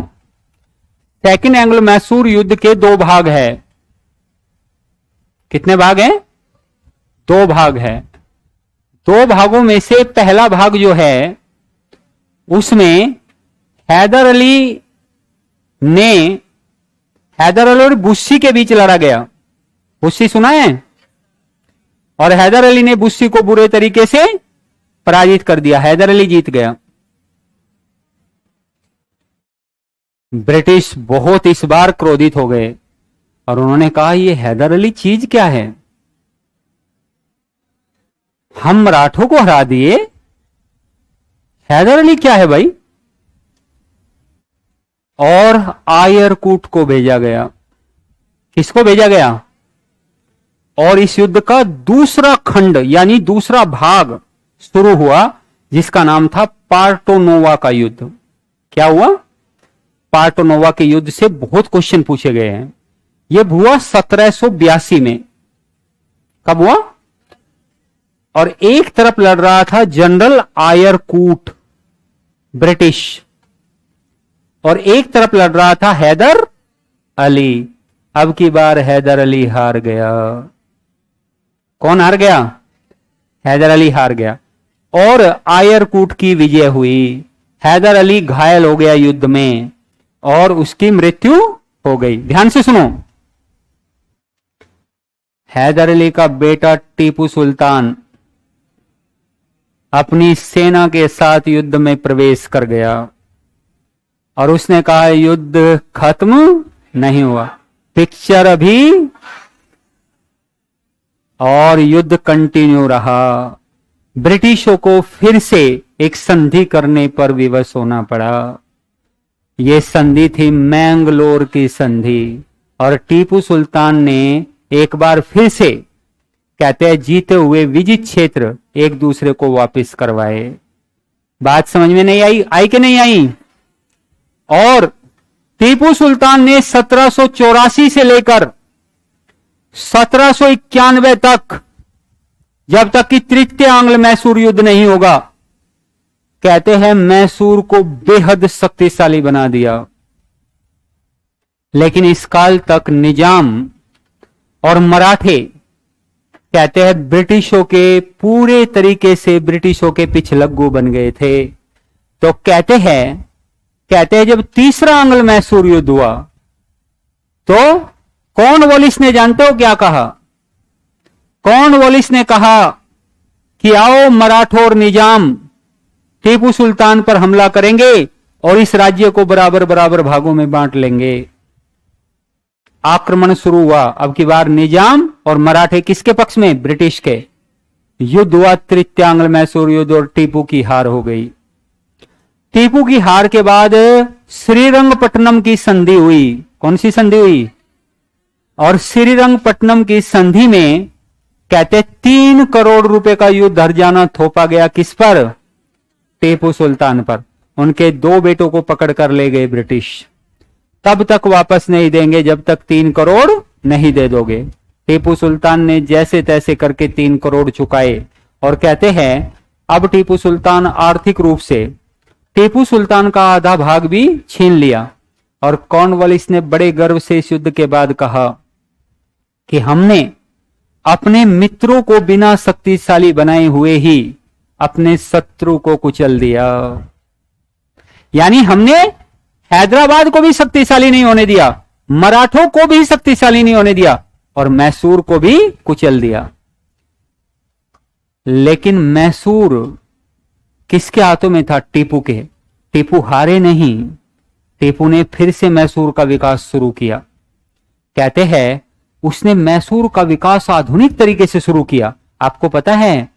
सेकंड एंग्लो मैसूर युद्ध के दो भाग है। कितने भाग हैं? दो भाग है। दो भागों में से पहला भाग जो है उसमें हैदर अली और बुस्सी के बीच लड़ा गया। बुस्सी सुना है? और हैदर अली ने बुस्सी को बुरे तरीके से पराजित कर दिया। हैदर अली जीत गया। ब्रिटिश बहुत इस बार क्रोधित हो गए और उन्होंने कहा, यह हैदर अली चीज क्या है? हम मराठों को हरा दिए, हैदर अली क्या है भाई? और आयरकूट को भेजा गया। किसको भेजा गया? और इस युद्ध का दूसरा खंड यानी दूसरा भाग शुरू हुआ जिसका नाम था पार्टोनोवा का युद्ध। क्या हुआ? पार्टोनोवा के युद्ध से बहुत क्वेश्चन पूछे गए हैं। यह हुआ 1782 में। कब हुआ? और एक तरफ लड़ रहा था जनरल आयरकूट ब्रिटिश, और एक तरफ लड़ रहा था हैदर अली। अब की बार हैदर अली हार गया। कौन हार गया? हैदर अली हार गया और आयरकूट की विजय हुई। हैदर अली घायल हो गया युद्ध में और उसकी मृत्यु हो गई। ध्यान से सुनो, हैदर अली का बेटा टीपू सुल्तान अपनी सेना के साथ युद्ध में प्रवेश कर गया और उसने कहा युद्ध खत्म नहीं हुआ, पिक्चर अभी, और युद्ध कंटिन्यू रहा। ब्रिटिशों को फिर से एक संधि करने पर विवश होना पड़ा। यह संधि थी मैंगलोर की संधि, और टीपू सुल्तान ने एक बार फिर से, कहते हैं, जीते हुए विजित क्षेत्र एक दूसरे को वापस करवाए। बात समझ में नहीं आई? आई कि नहीं आई? और टीपू सुल्तान ने 1784 से लेकर 1791 तक, जब तक कि तृतीय आंग्ल मैसूर युद्ध नहीं होगा, कहते हैं मैसूर को बेहद शक्तिशाली बना दिया। लेकिन इस काल तक निजाम और मराठे, कहते हैं, ब्रिटिशों के पूरे तरीके से ब्रिटिशों के पिछलग्गू बन गए थे। तो कहते हैं जब तीसरा आंग्ल मैसूर युद्ध हुआ तो कॉर्नवालिस ने, जानते हो क्या कहा? कॉर्नवालिस ने कहा कि आओ मराठों और निजाम टीपू सुल्तान पर हमला करेंगे और इस राज्य को बराबर बराबर भागों में बांट लेंगे। आक्रमण शुरू हुआ। अब की बार निजाम और मराठे किसके पक्ष में? ब्रिटिश के। युद्ध हुआ तृतीय आंग्ल मैसूर युद्ध और टीपू की हार हो गई। टीपू की हार के बाद श्रीरंगपट्टनम की संधि हुई। कौन सी संधि हुई? और श्रीरंगपट्टनम की संधि में, कहते, 3 करोड़ रुपए का युद्ध हर्जाना थोपा गया। किस पर? टीपू सुल्तान पर। उनके 2 बेटों को पकड़कर ले गए ब्रिटिश। तब तक वापस नहीं देंगे जब तक 3 करोड़ नहीं दे दोगे। टीपू सुल्तान ने जैसे तैसे करके 3 करोड़ चुकाए, और कहते हैं अब टीपू सुल्तान आर्थिक रूप से, टीपू सुल्तान का आधा भाग भी छीन लिया। और कॉर्नवालिस ने बड़े गर्व से इस युद्ध के बाद कहा कि हमने अपने मित्रों को बिना शक्तिशाली बनाए हुए ही अपने शत्रु को कुचल दिया। यानी हमने हैदराबाद को भी शक्तिशाली नहीं होने दिया, मराठों को भी शक्तिशाली नहीं होने दिया, और मैसूर को भी कुचल दिया। लेकिन मैसूर किसके हाथों में था? टीपू के। टीपू हारे नहीं, टीपू ने फिर से मैसूर का विकास शुरू किया। कहते हैं उसने मैसूर का विकास आधुनिक तरीके से शुरू किया। आपको पता है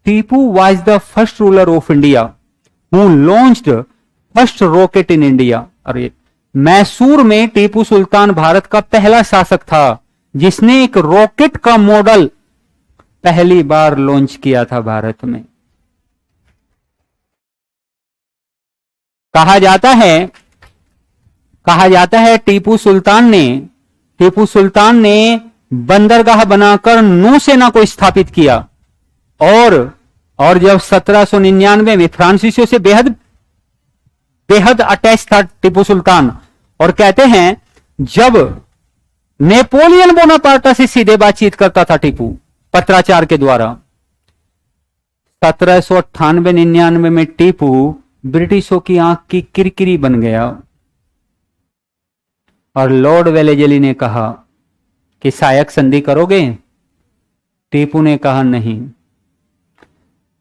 Tipu was the first ruler of India who launched first rocket in India. अरे, मैसूर में टीपू सुल्तान भारत का पहला शासक था जिसने एक रॉकेट का मॉडल पहली बार लॉन्च किया था भारत में। कहा जाता है टीपू सुल्तान ने बंदरगाह बनाकर नौसेना को स्थापित किया, और जब 1799 में फ्रांसीसियों से बेहद अटैच था टीपू सुल्तान, और कहते हैं जब नेपोलियन बोनापार्टा से सीधे बातचीत करता था टीपू पत्राचार के द्वारा। 1798-99 में टीपू ब्रिटिशों की आंख की किरकिरी बन गया, और लॉर्ड वेलेजली ने कहा कि सहायक संधि करोगे? टीपू ने कहा नहीं।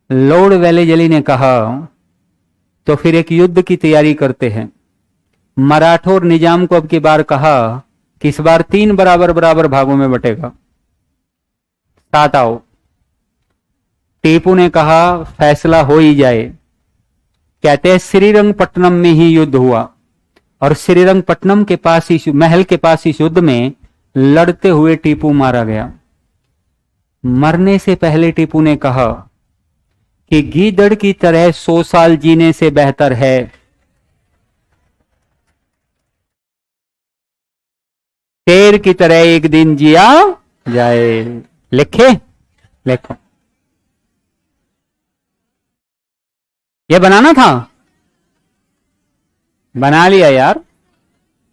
लॉर्ड वेलेजली ने कहा तो फिर एक युद्ध की तैयारी करते हैं। मराठों और निजाम को अब की बार कहा कि इस बार 3 बराबर बराबर भागों में बटेगा, साथ आओ। टीपू ने कहा फैसला हो ही जाए। कहते हैं श्रीरंगपट्टनम में ही युद्ध हुआ, और श्रीरंगपट्टनम के पास, इस महल के पास, इस युद्ध में लड़ते हुए टीपू मारा गया। मरने से पहले टीपू ने कहा कि गीदड़ की तरह 100 साल जीने से बेहतर है शेर की तरह एक दिन जिया जाए। लिखे, लिखो। ये बनाना था, बना लिया यार।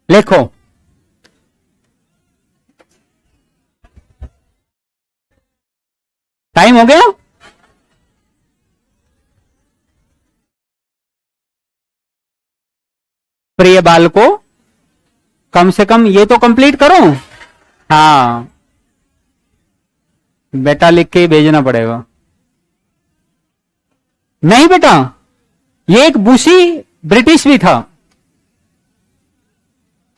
लिखो। टाइम हो गया। प्रिय बालकों, कम से कम ये तो कंप्लीट करो। हाँ बेटा, लिख के भेजना पड़ेगा। नहीं बेटा, ये एक बुशी ब्रिटिश भी था।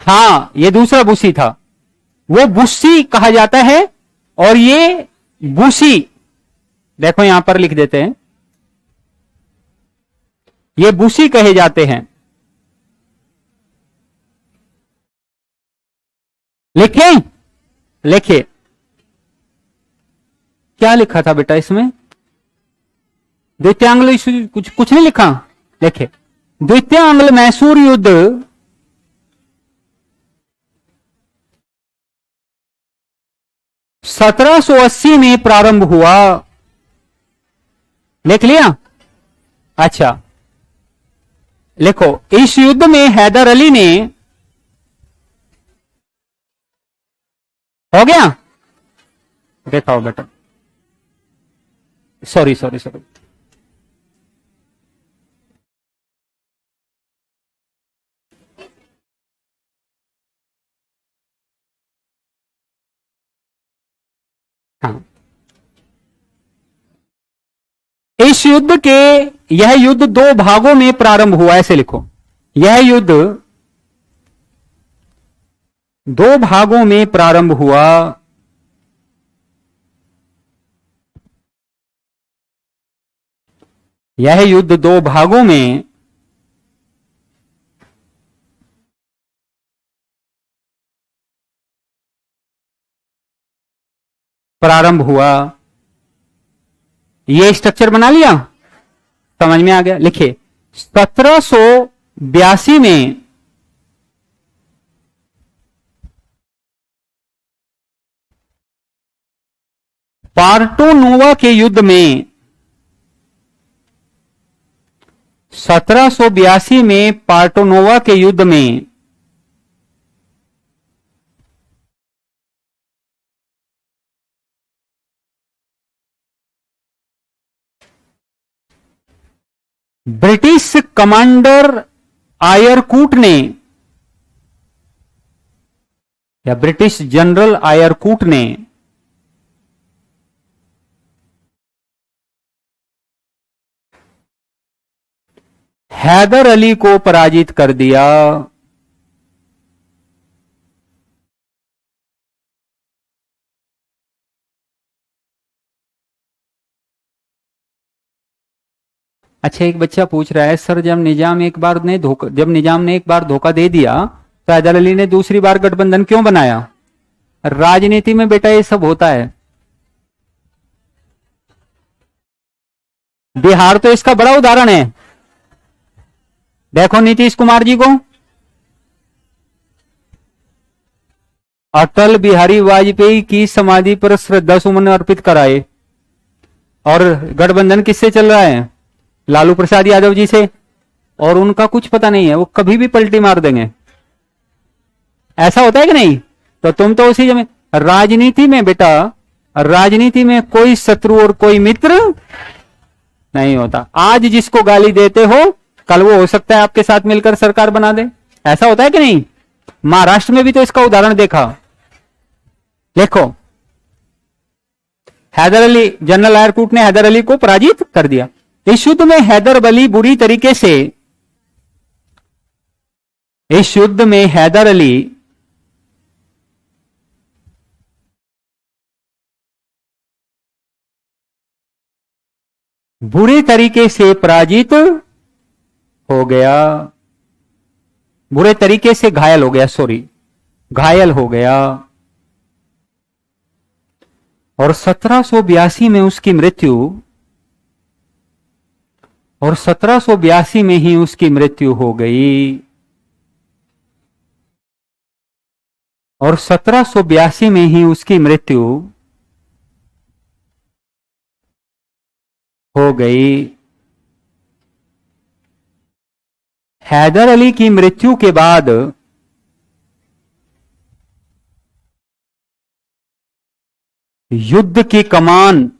हाँ, ये दूसरा बुशी था, वो बुशी कहा जाता है, और ये बुशी, देखो यहां पर लिख देते हैं, ये बुशी कहे जाते हैं। लिखे, लिखे। क्या लिखा था बेटा इसमें? द्वितीय आंग्ल कुछ नहीं लिखा। लिखे, द्वितीय आंग्ल मैसूर युद्ध 1780 में प्रारंभ हुआ। लिख लिया? अच्छा, लिखो। इस युद्ध में हैदर अली ने, हो गया? दिखाओ बेटा। सॉरी सॉरी सॉरी, हाँ। इस युद्ध के, यह युद्ध 2 भागों में प्रारंभ हुआ, ऐसे लिखो। यह युद्ध 2 भागों में प्रारंभ हुआ। यह युद्ध 2 भागों में प्रारंभ हुआ। ये स्ट्रक्चर बना लिया, समझ में आ गया? लिखिए, 1782 में पार्टो नोवा के युद्ध में, 1782 में पार्टो नोवा के युद्ध में ब्रिटिश कमांडर आयरकूट ने, या ब्रिटिश जनरल आयरकूट ने हैदर अली को पराजित कर दिया। अच्छा, एक बच्चा पूछ रहा है, सर जब निजाम ने एक बार धोखा दे दिया तो हैदर अली ने दूसरी बार गठबंधन क्यों बनाया? राजनीति में बेटा ये सब होता है। बिहार तो इसका बड़ा उदाहरण है। देखो नीतीश कुमार जी को अटल बिहारी वाजपेयी की समाधि पर श्रद्धा सुमन अर्पित कराए, और गठबंधन किससे चल रहा है? लालू प्रसाद यादव जी से, और उनका कुछ पता नहीं है, वो कभी भी पलटी मार देंगे। ऐसा होता है कि नहीं? तो तुम तो उसी में, राजनीति में बेटा, राजनीति में कोई शत्रु और कोई मित्र नहीं होता। आज जिसको गाली देते हो, कल वो हो सकता है आपके साथ मिलकर सरकार बना दे। ऐसा होता है कि नहीं? महाराष्ट्र में भी तो इसका उदाहरण देखा। देखो, हैदर अली, जनरल आयरकूट ने हैदर अली को पराजित कर दिया। इस युद्ध में हैदर अली बुरी तरीके से, इस युद्ध में हैदर अली बुरे तरीके से पराजित हो गया, बुरे तरीके से घायल हो गया, घायल हो गया। और 1782 में उसकी मृत्यु, और 1782 में ही उसकी मृत्यु हो गई, और 1782 में ही उसकी मृत्यु हो गई। हैदर अली की मृत्यु के बाद युद्ध की कमान,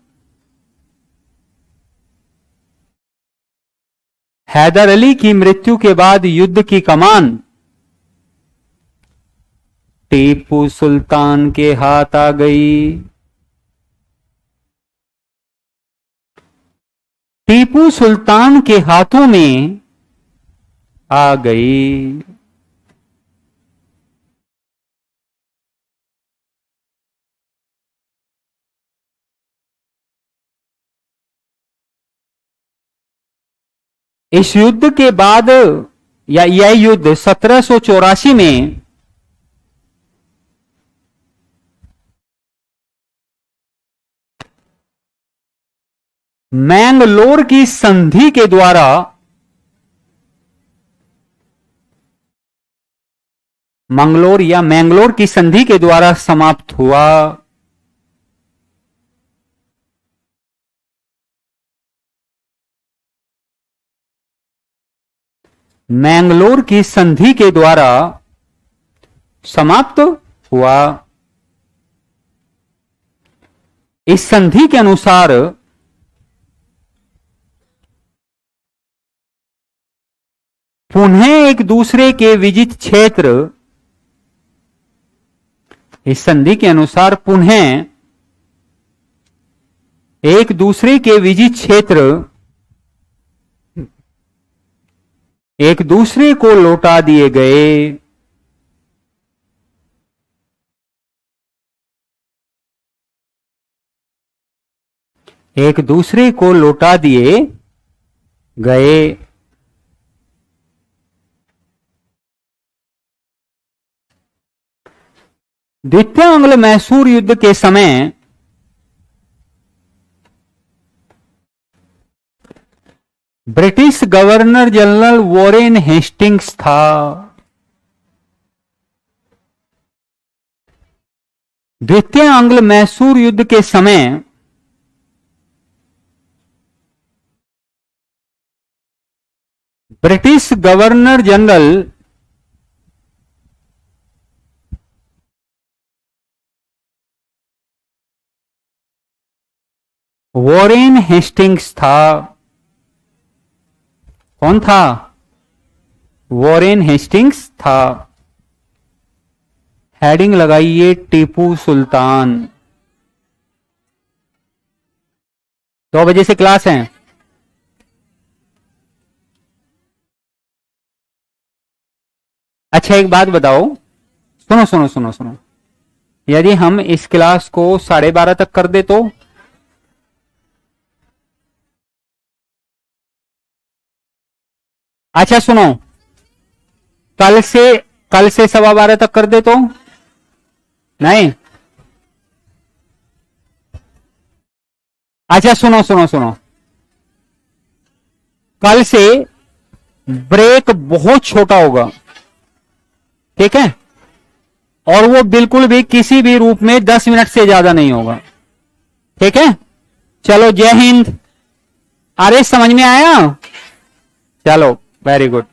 हैदर अली की मृत्यु के बाद युद्ध की कमान टीपू सुल्तान के हाथ आ गई। टीपू सुल्तान के हाथों में आ गई। इस युद्ध के बाद, या यह युद्ध 1784 में मैंगलोर की संधि के द्वारा, मंगलोर या मैंगलोर की संधि के द्वारा समाप्त हुआ। मैंगलोर की संधि के द्वारा समाप्त हुआ। इस संधि के अनुसार पुनः एक दूसरे के विजित क्षेत्र, इस संधि के अनुसार पुनः एक दूसरे के विजित क्षेत्र एक दूसरे को लौटा दिए गए। एक दूसरे को लौटा दिए गए। द्वितीय आंग्ल मैसूर युद्ध के समय British governor general Warren Hastings था। द्वितीय आंग्ल मैसूर युद्ध के समय British governor general Warren Hastings था। कौन था? वॉरेन हेस्टिंग्स था। हेडिंग लगाइए टीपू सुल्तान। 2 बजे से क्लास है। अच्छा एक बात बताओ, सुनो सुनो सुनो सुनो, यदि हम इस क्लास को 12:30 तक कर दे तो? अच्छा सुनो, कल से 12:15 तक कर दे तो? नहीं। अच्छा सुनो सुनो सुनो, कल से ब्रेक बहुत छोटा होगा, ठीक है? और वो बिल्कुल भी किसी भी रूप में 10 मिनट से ज्यादा नहीं होगा, ठीक है? चलो जय हिंद। अरे समझ में आया? चलो वेरी गुड।